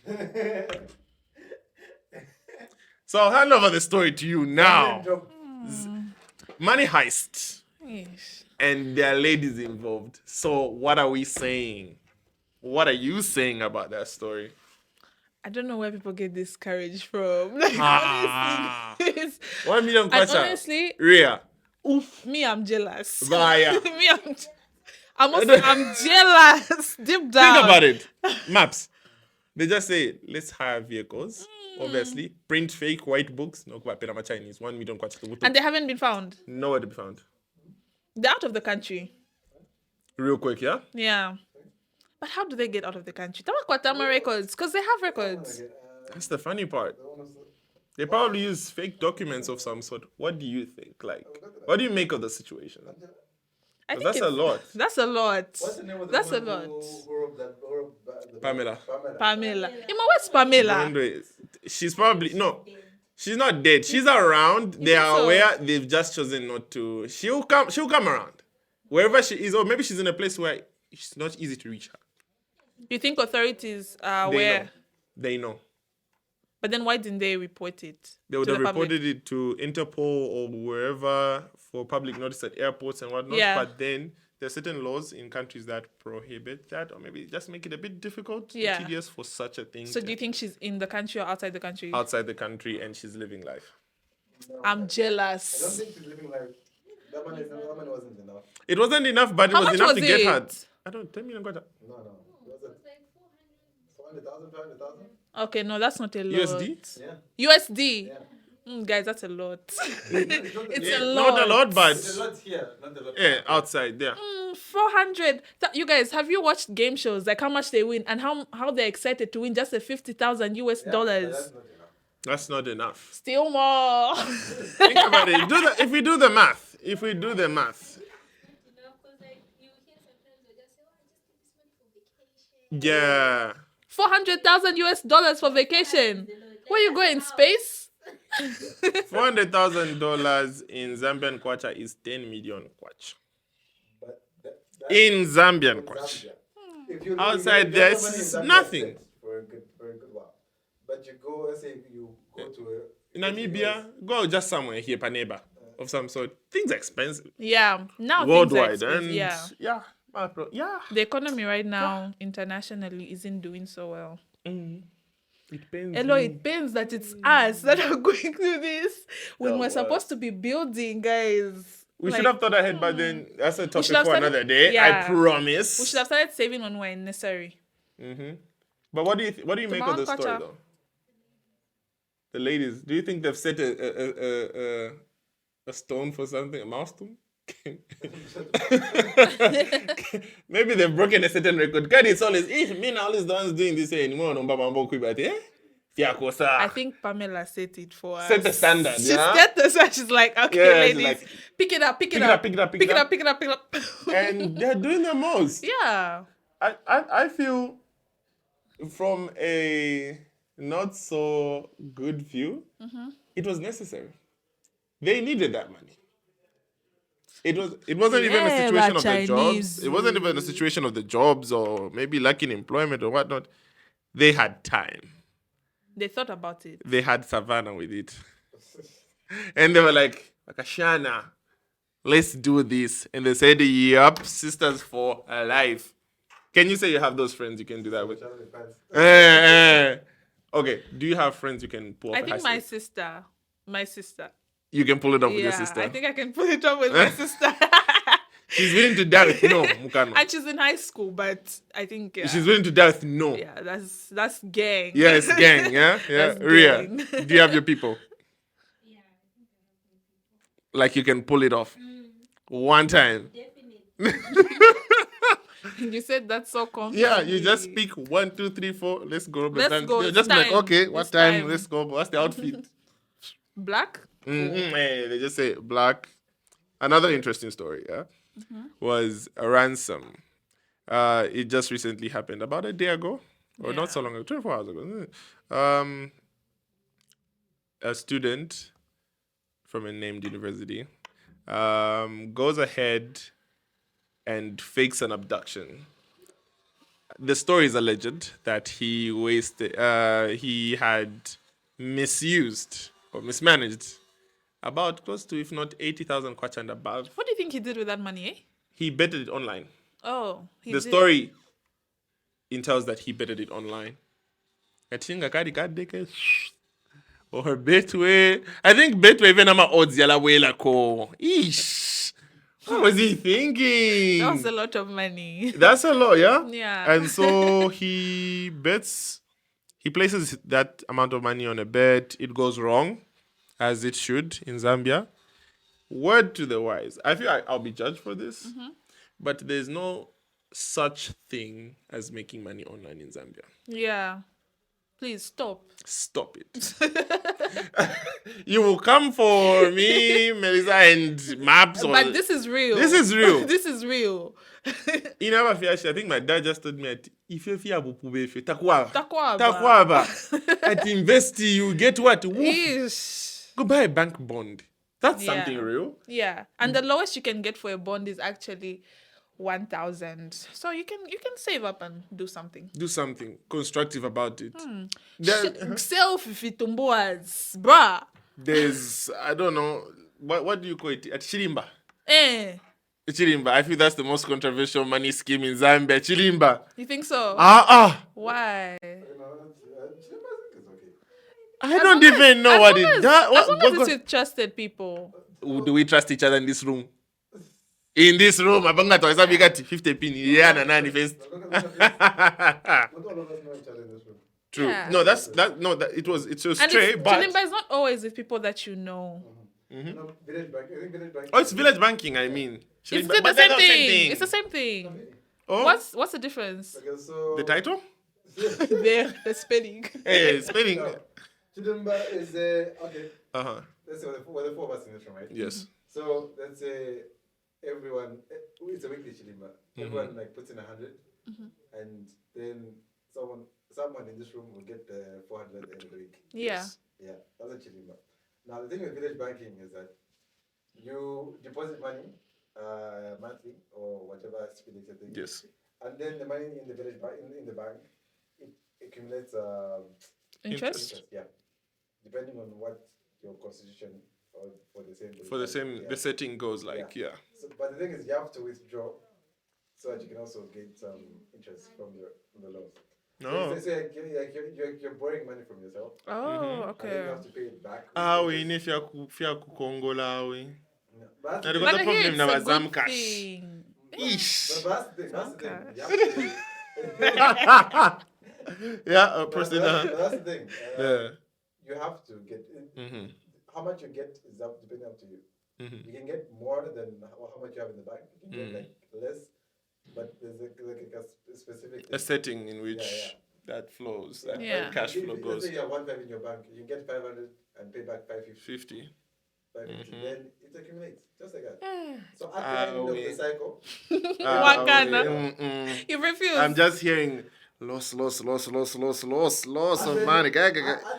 So I'll hand over the story to you now. Money heist. Yes. And there are ladies involved. So what are we saying? What are you saying about that story? I don't know where people get this courage from. Like, honestly, 1 million and kwacha. honestly, Rhea. me, I'm jealous. Vaya. Me, I'm jealous. Deep down. Think about it. Maps. They just say, let's hire vehicles. Obviously. Print fake white books. No, Pirama Chinese. 1 million kwacha. And they haven't been found. Nowhere to be found. They're out of the country. Real quick, yeah? Yeah. But how do they get out of the country? Tama records. Because they have records. That's the funny part. They probably use fake documents of some sort. What do you think? Like, what do you make of the situation? I think That's a lot. That's a lot. What's the name of the That's a woman lot. who wrote that? Pamela. Pamela. Ima, where's Pamela? Andre, she's probably, no, she's not dead. She's around. They think are so? aware. They've just chosen not to. She'll come around. Wherever she is, or maybe she's in a place where it's not easy to reach her. You think authorities are They aware? know. They know. But then why didn't they report it? They would to have the public? reported it to Interpol or wherever for public notice at airports and whatnot. Yeah. But then there are certain laws in countries that prohibit that, or maybe just make it a bit difficult, or Yeah. tedious for such a thing. So to do you think she's in the country or outside the country? outside the country and she's living life? I'm I don't jealous. think she's living life. That money wasn't enough. It wasn't enough, but it How was much enough was to get it? her. I don't 10 million kwacha. No. Was it Like 400,000, 500,000? Okay, no, that's not a lot. USD? Yeah. USD. Yeah. Guys, that's a lot. It's Yeah, a lot. not a lot, but It's a lot here, not a lot. yeah, outside there. 400. You guys, have you watched game shows? Like how much they win and how they're excited to win just a 50,000 US Yeah, dollars. but that's not enough. That's not enough. Still more. Think about it. If we do the math, enough because like you hear sometimes they just say, oh, I just need this money for vacation. yeah. 400,000 US dollars for vacation. Where you going? Space? $400,000 in Zambian kwacha is 10 million kwacha. But that In Zambian in kwacha. Zambia. If you Outside if you there, have money in it's Zambia, nothing. it's for a good while. But you go, let's say you go to In Namibia, go just somewhere here, Paneba, of some sort. Things expensive. Yeah. Now Worldwide. things are And expensive. Yeah. yeah. The economy right now internationally isn't doing so well. It pains Hello, me. it pains that it's us that are going through this when Oh, we're wow. supposed to be building, guys. We Like, should have thought ahead, but then that's a topic should have for started- another day. yeah. I promise. We should have started saving when we're necessary. But what do you make of the story Kwacha. though? The ladies, do you think they've set a stone for something, a milestone? Maybe they've broken a certain record. God, it's always, me now always the ones doing this anymore. No, I think Pamela set it for us. Set the standard, She yeah? set the standard. She's like, okay, Yeah, she's ladies, like, pick it up, pick it it up, up, pick it up, pick it up, pick it up, pick it up, pick it up. And they're doing the most. Yeah. I feel from a not so good view, it was necessary. They needed that money. It wasn't even a Yeah, situation but of the Chinese. jobs. It wasn't even a situation of the jobs or maybe lacking employment or whatnot. They had time. They thought about it. They had savannah with it. And they were like, Akashana, let's do this. And they said, yup, sisters for life. Can you say you have those friends you can do that with? Okay, do you have friends you can pull up I a think high my school? sister. You can pull it up with your Yeah, sister. I think I can pull it up with my sister. She's willing to die with no, Mukano. And she's in high school, but I think She's willing to die with no. yeah, that's gang. Yes, gang, yeah? Yeah. That's Ria, gang. do you have your people? Yeah, I think I have some people. Like you can pull it off. One time. Definitely. You said that's so confident. Yeah, you just speak 1, 2, 3, 4. Let's go. Let's Then go, you're it's just like, time. okay, what It's time? time. Let's go. What's the outfit? Black. They just say black. Another interesting story, yeah, was a ransom. It just recently happened about a day ago, or not so long ago, 24 hours ago. A student from a named university goes ahead and fakes an abduction. The story is alleged that he had misused or mismanaged about close to, if not 80,000 kwacha and above. What do you think he did with that money? Eh? He betted it online. Oh, he The did. story entails that he betted it online. Katinga kadi kadeke or her betway. I think betway even ama odds yala wela ko. Ish. What was he thinking? That was a lot of money. That's a lot, yeah? Yeah. And so he places that amount of money on a bet. It goes wrong, as it should in Zambia. Word to the wise. I feel I'll be judged for this, but there's no such thing as making money online in Zambia. Yeah. Please stop. Stop it. You will come for me, Melissa, and maps. But this is real. This is real. This is real. In our fear, I think my dad just told me that if you fear takwaba. Takwaba. At invest, you get what? Woof. Ish. Go buy a bank bond. That's Yeah. something real. Yeah. And the lowest you can get for a bond is actually 1,000. So you can save up and do something. Do something constructive about it. Self fitumboas, bruh. There's, I don't know, what do you call it? At Chilimba. Chilimba. I feel that's the most controversial money scheme in Zambia. Chilimba. You think so? I Why? don't even know what it does. As long as it's with trusted people. Do we trust each other in this room? In this room, abanga twaweza bika 50 pin. Yeah, na nani first. Not all of us know each other in this room. True. Yeah. No, it was And stray, but Chilimba is not always with people that you know. No, village bank. I think village bank. oh, it's village banking. I mean, It's Chilimba- the but same they're not thing. It's the same thing. Oh, What's the difference? Okay, so the title? The spelling. Hey, spelling. No. Chidumba is okay. Let's say we're the four of us in this room, right? Yes. So let's say everyone, it's a weekly Chidumba. Everyone like puts in 100, and then someone in this room will get 400 at the end of the week. Yeah. Yeah, that's a Chidumba. Now the thing with village banking is that you deposit money monthly or whatever stipulated thing. Yes. And then the money in the village bank in the bank it accumulates Interest? yeah, depending on what your constitution or for the same The setting goes like, yeah. So, but the thing is, you have to withdraw so that you can also get some interest from the loan. No. So you're borrowing money from yourself. Oh, And then you okay. have to pay it back. Awi ni fya kukongola awi. No, but Na that's the But But the here problem it's now a is Zam good cash. thing. Ish. But that's the thing. Okay. You have to, Yeah, but proceed. that's the thing. Yeah. You have to get how much you get is up depending up to you. You can get more than how much you have in the bank. You can get like less, but there's a specific A thing. setting in which Yeah, that flows, Yeah. that Yeah. cash If- flow let's goes say you have 1,500 in your bank, you get 500 and pay back 550. 50. 550. Then it accumulates just like that. Eh. So at the end of we- the cycle, Wakana. You refuse. I'm just hearing loss of money. at the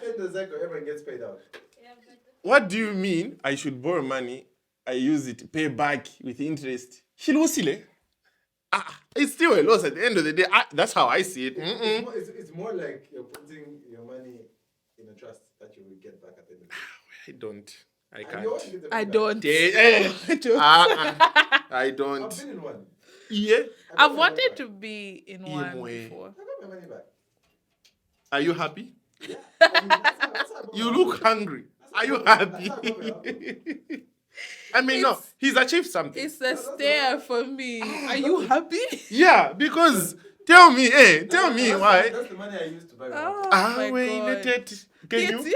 end of the cycle, everyone gets paid out. Yeah, but What do you mean I should borrow money, I use it, pay back with interest? Shilosile. It's still a loss at the end of the day. That's how I see it. It's more like you're putting your money in a trust that you will get back at the end of the day. I don't. I And you always can't. get the I money don't. I back. don't. I've been in one. Yeah. I've wanted to be in one Imwe. before. I got my money back. Are you happy? Yeah. I mean, that's how I got You my look money. hungry. Are you That's how I happy? got my money. I mean, no, It's- he's achieved something. It's a stare for me. Are you happy? Yeah, because tell me why. That's the money I used to buy water. Oh my god. Can you?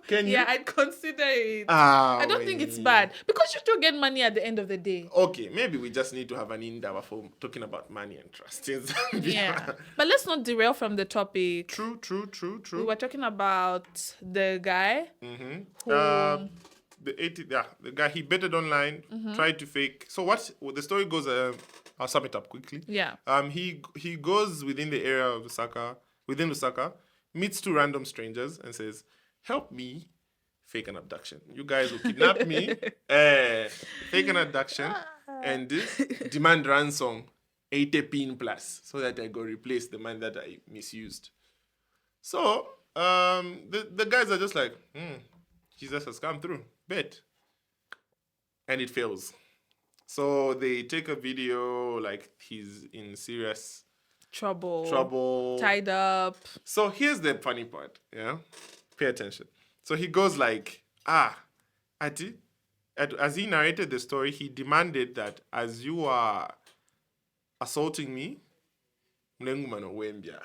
Can you? Yeah, I'd consider it. Ah, I don't think it's bad because you still get money at the end of the day. Okay, maybe we just need to have an in-depth for talking about money and trust in Zambia. Yeah, but let's not derail from the topic. True. We were talking about the guy Mm-hmm. who. The guy, he betted online, tried to fake. So the story goes, I'll sum it up quickly. Yeah. He goes within the area of within Lusaka, meets two random strangers and says, "Help me fake an abduction. You guys will kidnap me, fake an abduction, and demand ransom 80 pin plus so that I go replace the man that I misused." So the guys are just like, Jesus has come through. Bet. And it fails. So they take a video like he's in serious trouble. Tied up. So here's the funny part, yeah? Pay attention. So he goes like, Ati, as he narrated the story, he demanded that as you are assaulting me, mlengumano wembia.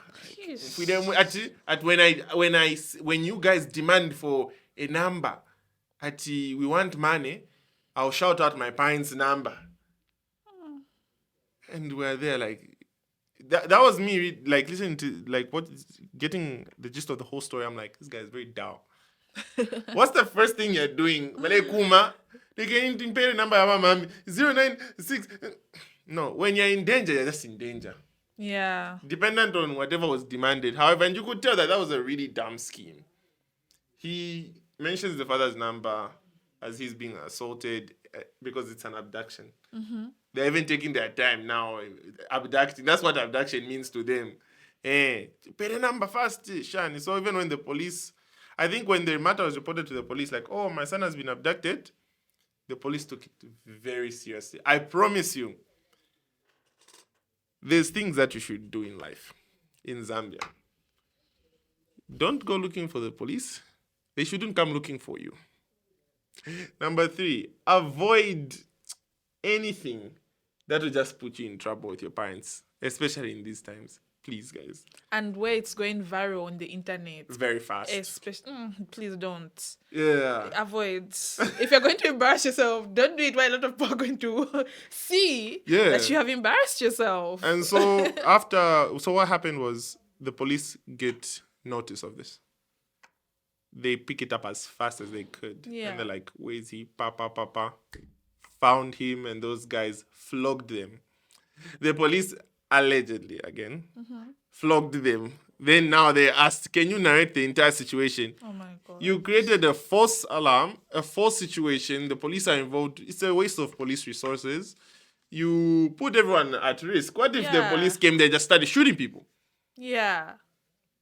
When you guys demand for a number, we want money, I'll shout out my parents' number. And we're there like, that was me like listening to like getting the gist of the whole story. I'm like, this guy is very down. What's the first thing you're doing? Male kuma, they can pay the number of my mom 096. No, when you're in danger, you're just in danger. Yeah. Dependent on whatever was demanded. However, and you could tell that was a really dumb scheme. He mentions the father's number as he's being assaulted because it's an abduction. Mm-hmm. They're even taking their time now abducting. That's what abduction means to them. Pay the number first, Shani. So even when the police, I think when the matter was reported to the police, like, oh, my son has been abducted, the police took it very seriously. I promise you, there's things that you should do in life in Zambia. Don't go looking for the police. They shouldn't come looking for you. Number 3, avoid anything that will just put you in trouble with your parents, especially in these times. Please, guys. And where it's going viral on the internet. Very fast. Please don't. Yeah. Avoid. If you're going to embarrass yourself, don't do it while a lot of people are going to see that you have embarrassed yourself. And so what happened was the police get notice of this. They pick it up as fast as they could. Yeah. And they're like, where is he? Papa. Found him, and those guys flogged them. The police allegedly, again, flogged them. Then now they asked, can you narrate the entire situation? Oh my God. You created a false alarm, a false situation. The police are involved. It's a waste of police resources. You put everyone at risk. What if the police came there and just started shooting people? Yeah.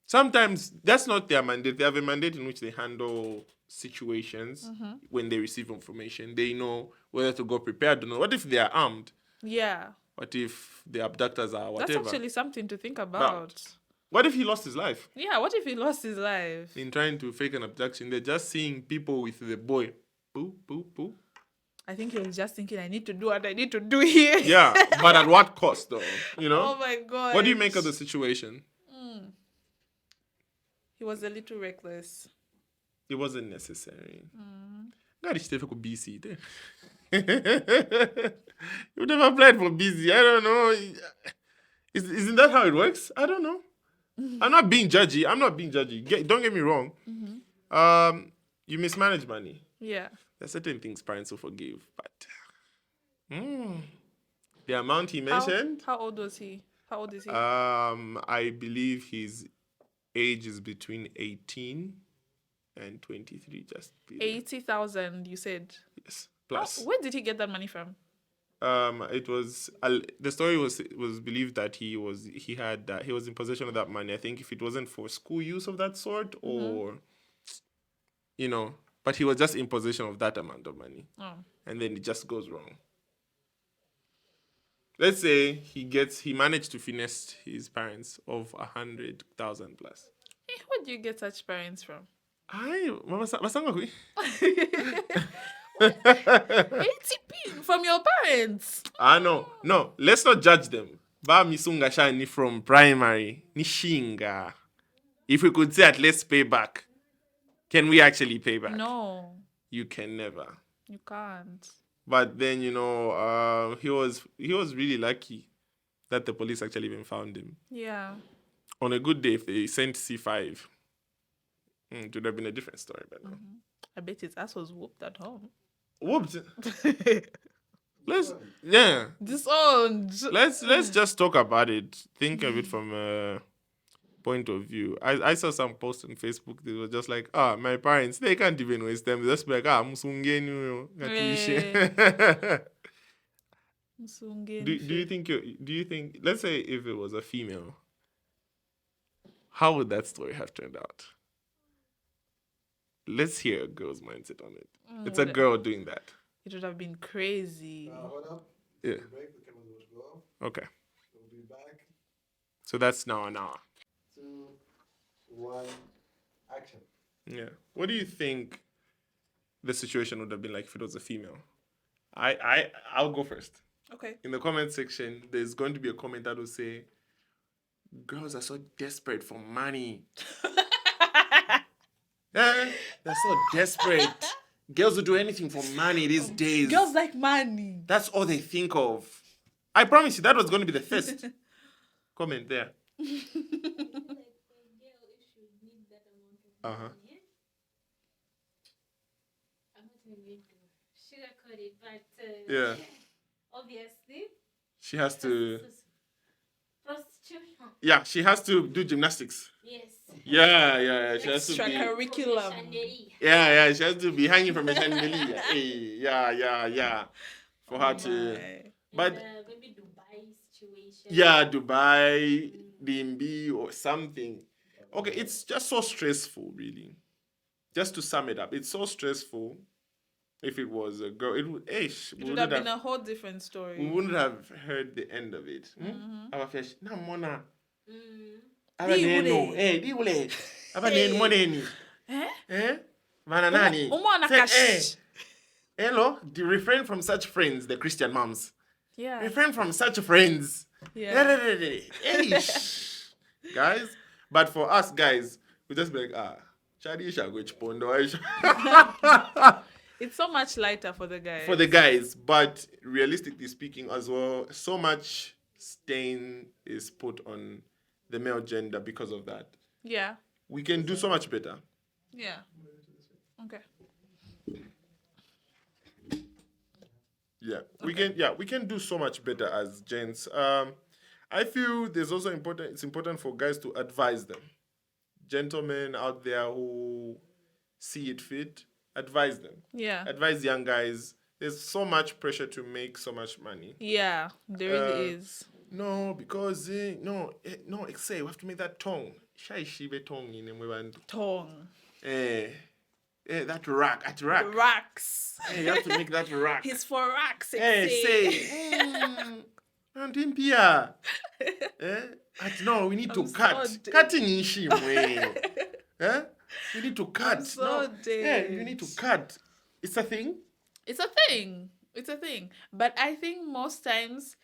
Sometimes that's not their mandate. They have a mandate in which they handle situations when they receive information. They know whether to go prepared or not. What if they are armed? Yeah. What if the abductors are whatever? That's actually something to think about. What if he lost his life? Yeah, what if he lost his life? In trying to fake an abduction, they're just seeing people with the boy. Boo, boo, boo. I think he was just thinking, I need to do what I need to do here. Yeah, but at what cost though? You know? Oh my God. What do you make of the situation? He was a little reckless. It wasn't necessary. God, it's for BC. You never applied for BC. I don't know. Isn't that how it works? I don't know. I'm not being judgy. Don't get me wrong. You mismanage money. Yeah. There's certain things parents will forgive, but the amount he mentioned. How old was he? How old is he? I believe his age is between 18 and 23. Just 80,000, you said. Yes, plus. Where did he get that money from? It was the story was believed that he was in possession of that money. I think if it wasn't for school use of that sort, or but he was just in possession of that amount of money, and then it just goes wrong. Let's say he managed to finesse his parents of 100,000 plus. Where do you get such parents from? Mama Basanga. ATP from your parents. Ah, no. Let's not judge them. Ba misunga shani from primary. Nishinga. If we could say at least pay back, can we actually pay back? No, You can never. you can't. But then he was really lucky that the police actually even found him. Yeah. On a good day, if they sent C5, it would have been a different story. But no. I bet his ass was whooped at home. Whooped. Let's Disowned. let's just talk about it. Think of it from a point of view. I saw some post on Facebook. They were just like, my parents, they can't even waste them. They just be like, musungeni. Do you think let's say if it was a female, how would that story have turned out? Let's hear a girl's mindset on it. It's a girl doing that. It would have been crazy. Hold up. Yeah. Break. The cameras will go off. Okay. We'll be back. So that's now an hour. 2, 1, action. Yeah. What do you think the situation would have been like if it was a female? I'll go first. Okay. In the comment section, there's going to be a comment that will say, girls are so desperate for money. They're so desperate. Girls will do anything for money these days. Girls like money. That's all they think of. I promise you, that was going to be the first comment there. Like a girl, if she would need that amount of money, I'm not even going to sugarcoat it, but Yeah. obviously, She has to... prostitution. Yeah, she has to do gymnastics. Yes. Yeah. She has to be... Extracurriculum. Yeah, she has to be hanging from a chandelier. Hey, yeah. For her to... But... maybe Dubai situation. Yeah, Dubai, DMB or something. Okay, it's just so stressful, really. Just to sum it up, it's so stressful. If it was a girl, it would have been a whole different story. We wouldn't have heard the end of it. Our fish, na mona. Hello, refrain from such friends, the Christian moms. Yeah. Refrain from such friends. Yeah. Guys, but for us guys, we just be like, Chadi shall go chipondo. It's so much lighter for the guys. For the guys, but realistically speaking as well, so much stain is put on the male gender because of that. Yeah. We can do so much better. Yeah. Okay. We can do so much better as gents. I feel there's also it's important for guys to advise them. Gentlemen out there who see it fit, advise them. Yeah. Advise young guys. There's so much pressure to make so much money. Yeah, there really is. No, because say we have to make that tongue. Shai shibe tongue in Mwebantu. Tongue. That rack at rack. Racks. You have to make that rack. He's for racks. Say. Antimpia. No, we need to cut. Cutting issue. We need to cut. You need to cut. It's a thing. It's a thing. But I think most times,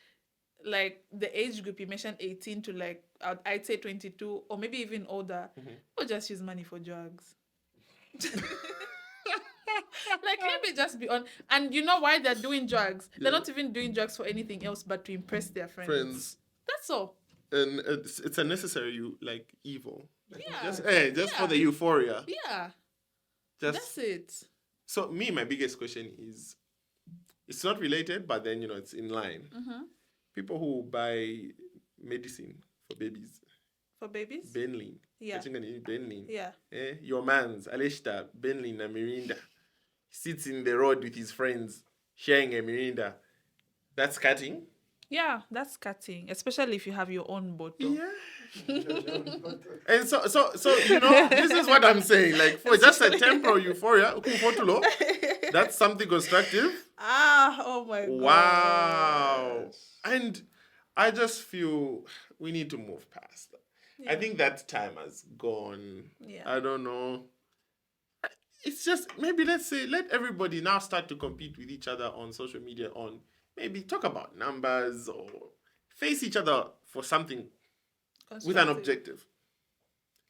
like the age group you mentioned, 18 to like I'd say 22 or maybe even older, people just use money for drugs. Like, let me just be on. And you know why they're doing drugs? They're not even doing drugs for anything else but to impress their friends. That's all. And it's a necessary evil. Yeah. Just for the euphoria. Yeah. That's it. So my biggest question is, it's not related, but then it's in line. People who buy medicine for babies. For babies? Benlin. Yeah. Benlin. Yeah. Your man's Aleshta, Benlin and Mirinda sits in the road with his friends sharing a Mirinda. That's cutting? Yeah, that's cutting, especially if you have your own bottle. Yeah. And so this is what I'm saying. Like, for just a temporal euphoria, that's something constructive. Oh my god. Wow. And I just feel we need to move past that. Yeah. I think that time has gone. Yeah. I don't know. it's just maybe let's say let everybody now start to compete with each other on social media on maybe talk about numbers or face each other for something with an Constructive. objective.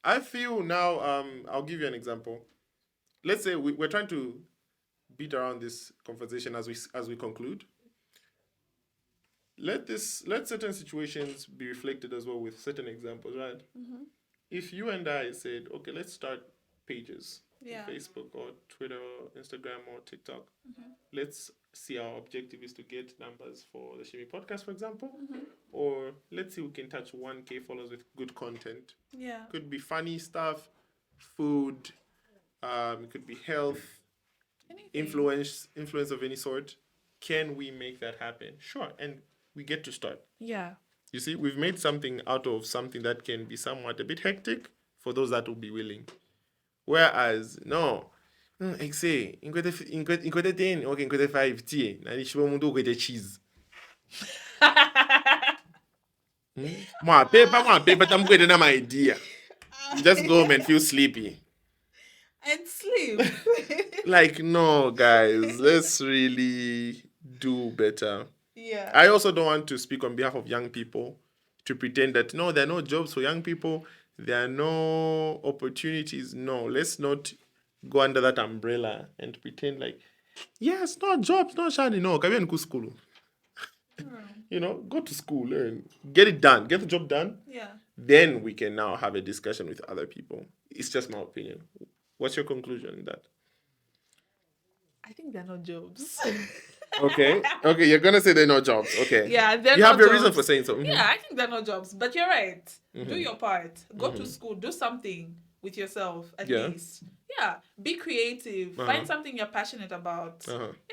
I feel now, I'll give you an example. Let's say we're trying to beat around this conversation as we conclude. Let certain situations be reflected as well with certain examples, right? Mm-hmm. If you and I said, okay, let's start pages, Yeah. Facebook or Twitter or Instagram or TikTok. Mm-hmm. Let's see our objective is to get numbers for the Shimi podcast, for example. Mm-hmm. Or let's see we can touch 1K followers with good content. Yeah. Could be funny stuff, food, it could be health, Anything. influence of any sort. Can we make that happen? Sure. And we get to start. Yeah. You see, we've made something out of something that can be somewhat a bit hectic for those that will be willing. Whereas, no, I say, inkwete 10, okay, inkwete 5, tie, na nishibo mundu ukwete cheese. Mwa paper, tamkwete na my idea. You just go home and feel sleepy. And sleep. Like, no, guys, let's really do better. Yeah. I also don't want to speak on behalf of young people to pretend that, no, there are no jobs for young people. There are no opportunities. No, let's not go under that umbrella and pretend like, yes, no jobs, no shani, no. Come in school. You know, go to school, learn, get it done, get the job done. Yeah. Then we can now have a discussion with other people. It's just my opinion. What's your conclusion in that? I think there are no jobs. Okay, you're gonna say there are no jobs. Okay. Yeah, there are You no have your jobs. reason for saying so. Mhm. Yeah, I think there are no jobs. But you're right. Do your part. Go to school. Do something with yourself at Yeah. least. Yeah. Be creative. Find something you're passionate about.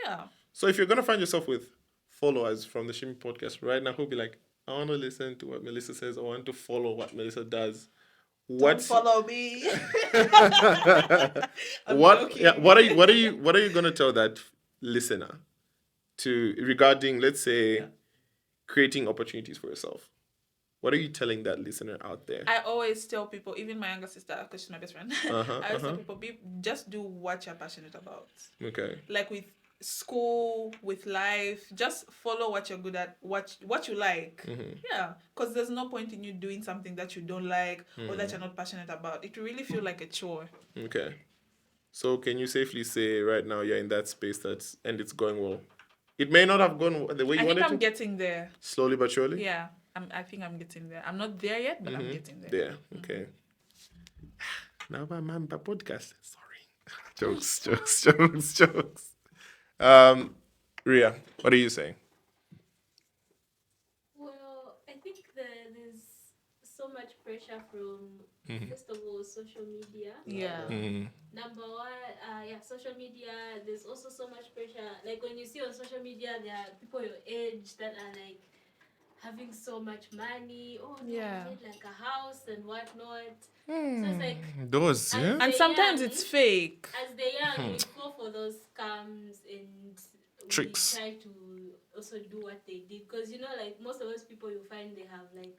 Yeah. So if you're gonna find yourself with followers from the Shimi podcast right now who'll be like, I want to listen to what Melissa says, I want to follow what Melissa does. Don't follow me. I'm joking. Yeah, what are you gonna tell that listener to regarding, let's say, creating opportunities for yourself? What are you telling that listener out there? I always tell people, even my younger sister, because she's my best friend, I always tell people, just do what you're passionate about. Okay. Like with school, with life, just follow what you're good at, what you like. Yeah, because there's no point in you doing something that you don't like or that you're not passionate about. It will really feel like a chore. Okay. So can you safely say right now you're in that space and it's going well? It may not have gone the way you I wanted think I'm to. getting there. Slowly but surely? Yeah, I think I'm getting there. I'm not there yet, but I'm getting there. There, okay. Now about my podcast. Sorry. Jokes. Ria, what are you saying? Well, I think there's so much pressure from, first of all, social media. Yeah. Number one, social media, there's also so much pressure. Like when you see on social media, there are people your age that are like having so much money. Oh, no, Yeah. I need like a house and whatnot. So it's like, Those, as yeah? And they're sometimes young- it's fake. As they're young, we fall for those scams and Tricks. we try to also do what they did. Because, like most of those people you find, they have like,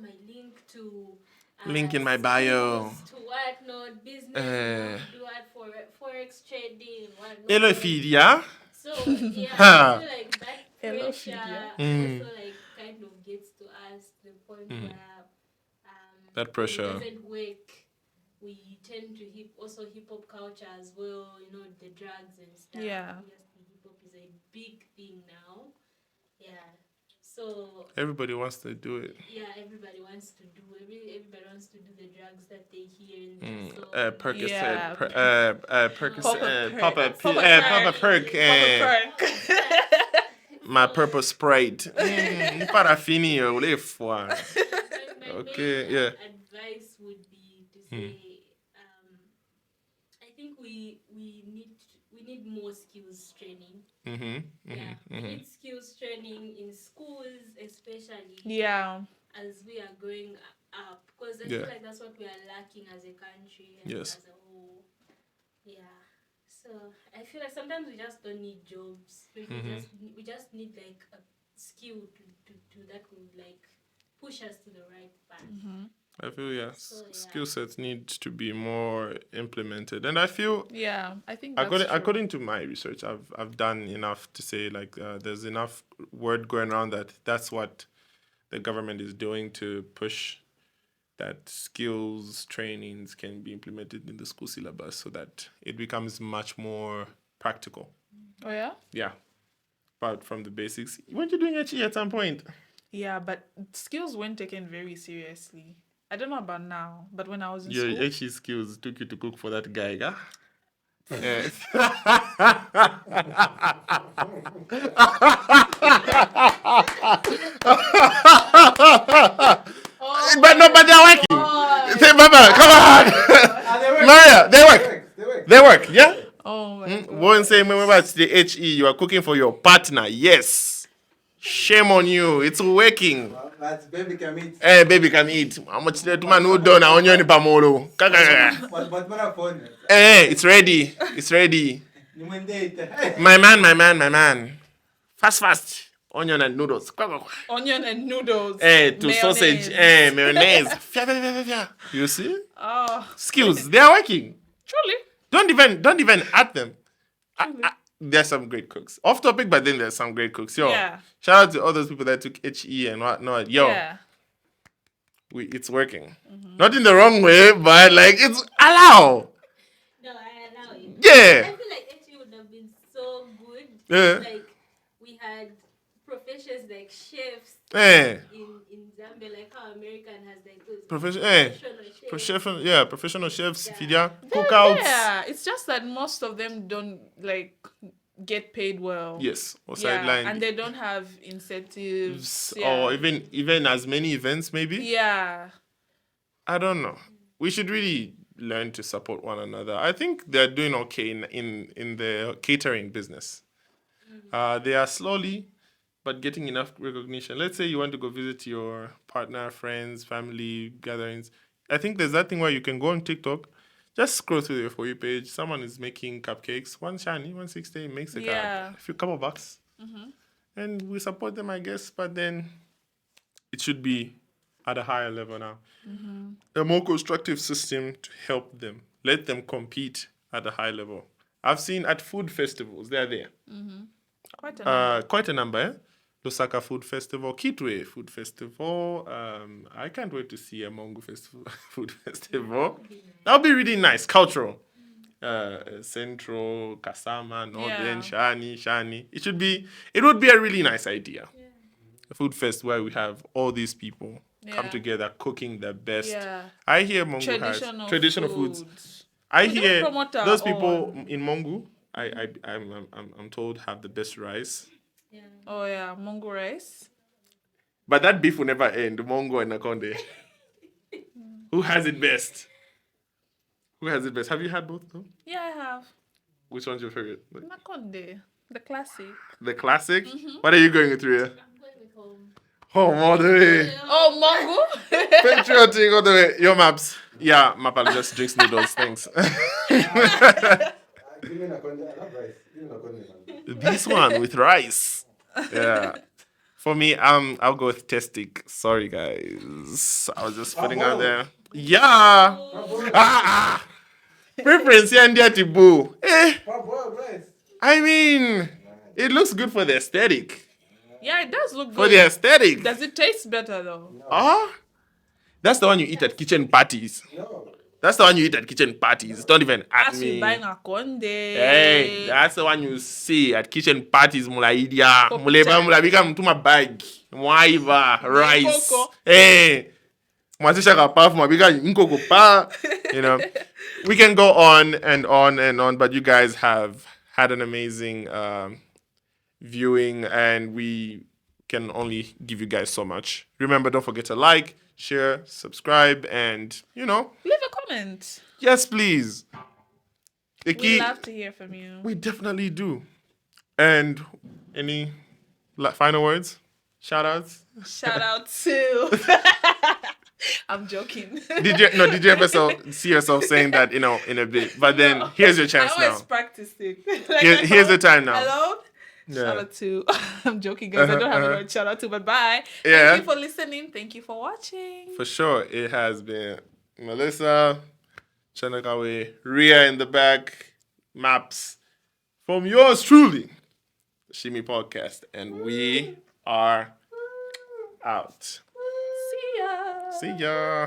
my link to... Link in my bio. To whatnot, business, do what for forex trading and whatnot. Hello, Fidia. So, yeah, Ha. I feel like that Hello, pressure Fidia. also like kind of gets to us to the point where That pressure. when it doesn't work, we tend to hip-hop culture as well, the drugs and stuff. Yeah. Obviously, hip-hop is a big thing now. Yeah. So Everybody wants to do it. yeah, everybody wants to do the drugs that they hear in the song. Percocet, Yeah. Percocet, Papa Papa Perk, Perk. my purple Sprite. Parafinio, le foi. My Okay, main yeah. advice would be to say, I think we need more skills training. We need skills training in schools, especially. Yeah. As we are growing up, because I feel like that's what we are lacking as a country and as a whole. Yeah. So I feel like sometimes we just don't need jobs. We just need like a skill to that would like push us to the right path. I feel, yeah, So, yeah. skill sets need to be more implemented. And I feel, Yeah, I think that's true. according to my research, I've done enough to say, like, there's enough word going around that that's what the government is doing to push that skills trainings can be implemented in the school syllabus so that it becomes much more practical. Oh yeah. Yeah. Apart from the basics. Weren't you doing HE at some point? Yeah, but skills weren't taken very seriously. I don't know about now, but when I was in Your school, HE skills took you to cook for that guy, huh? But they're working. Say, Baba, come on. They work. Maria, they work. They work. They work, yeah? oh my god. Won't say, remember, it's the HE. You are cooking for your partner. Yes. Shame on you. It's working. That's baby can eat. Eh, baby can eat. How much to man who done na onion pamolo? But my phone. Eh, it's ready. It's ready. You went date. My man. Fast. Onion and noodles. Onion and noodles. Eh, to mayonnaise. sausage. Eh, mayonnaise. Fia. You see? Oh, Skills. They are working. truly. Don't even add them. There's some great cooks. Off topic, but then there's some great cooks. Yo, Yeah. shout out to all those people that took HE and whatnot. Yo, Yeah. it's working. Not in the wrong way, but like it's allow. No, I allow it. Yeah. I feel like actually would have been so good. Yeah. Like we had professions like chefs Eh. in Zambia, like how American has like those Professional chefs. professional chefs, Yeah. fidia, cookouts. Yeah, it's just that most of them don't like get paid well. Yes, or Yeah, sideline. and they don't have incentives. Yeah. Or even as many events, maybe. Yeah. I don't know. We should really learn to support one another. I think they're doing okay in the catering business. They are slowly, but getting enough recognition. Let's say you want to go visit your partner, friends, family gatherings. I think there's that thing where you can go on TikTok, just scroll through your For You page. Someone is making cupcakes, one shiny, 160, makes Yeah. a few couple bucks. And we support them, I guess, but then it should be at a higher level now. A more constructive system to help them, let them compete at a high level. I've seen at food festivals, they're there. Quite a Quite a number, eh? Lusaka Food Festival, Kitwe Food Festival. I can't wait to see a Mongo Food Festival. That'll be really nice, cultural. Central, Kasama, Northern, Shani. It would be a really nice idea. A food fest where we have all these people come Yeah. together cooking the best. Yeah. I hear Mongo has traditional foods. I We don't hear promote our those people own. in Mongo. I'm told have the best rice. Yeah. Oh yeah, Mongo rice. But that beef will never end. Mongo and Nakonde. Who has it best? Have you had both of them? Yeah, I have. Which one's your favorite? Nakonde, the classic. The classic? What are you going through? I'm going with home. Home all the way. Oh, Mongo. Patriotic all the way. Your maps. Yeah, Mapal just drinks noodles. Thanks. Give me Nakonde. I love rice. Give me Nakonde, man. This one with rice. Yeah. For me, I'll go with Testic. Sorry, guys. I was just putting out there. Yeah. Preference here and there to boo. Boiled rice. I mean, it looks good for the aesthetic. Yeah, it does look For good. the aesthetic. Does it taste better though? That's the one you eat at kitchen parties. No. That's the one you eat at kitchen parties. Don't even ask As me. we buy Nakonde. Hey, that's the one you see at kitchen parties. Mulaidia, Cook muleba, time. mulabika mtuma bag, mwaiva, rice. Nkoko. Hey, mwasisha kapaf, mwabika nkoko pa. You know, we can go on and on and on, but you guys have had an amazing viewing, and we can only give you guys so much. Remember, don't forget to like, share, subscribe, and Leave a comment. yes, please. We love to hear from you. We definitely do. And any final words? Shout outs? Shout out to. I'm joking. Did you ever see yourself saying that, in a bit? But then here's your chance I always now. practice it. Here's the time now. Hello? Shout out to I'm joking, guys. I don't have a shout out to, but bye. Yeah. Thank you for listening. Thank you for watching. For sure. It has been Melissa, Chanakawe, Ria in the back, Maps from yours truly, the Shimi Podcast. And we are out. See ya. See ya.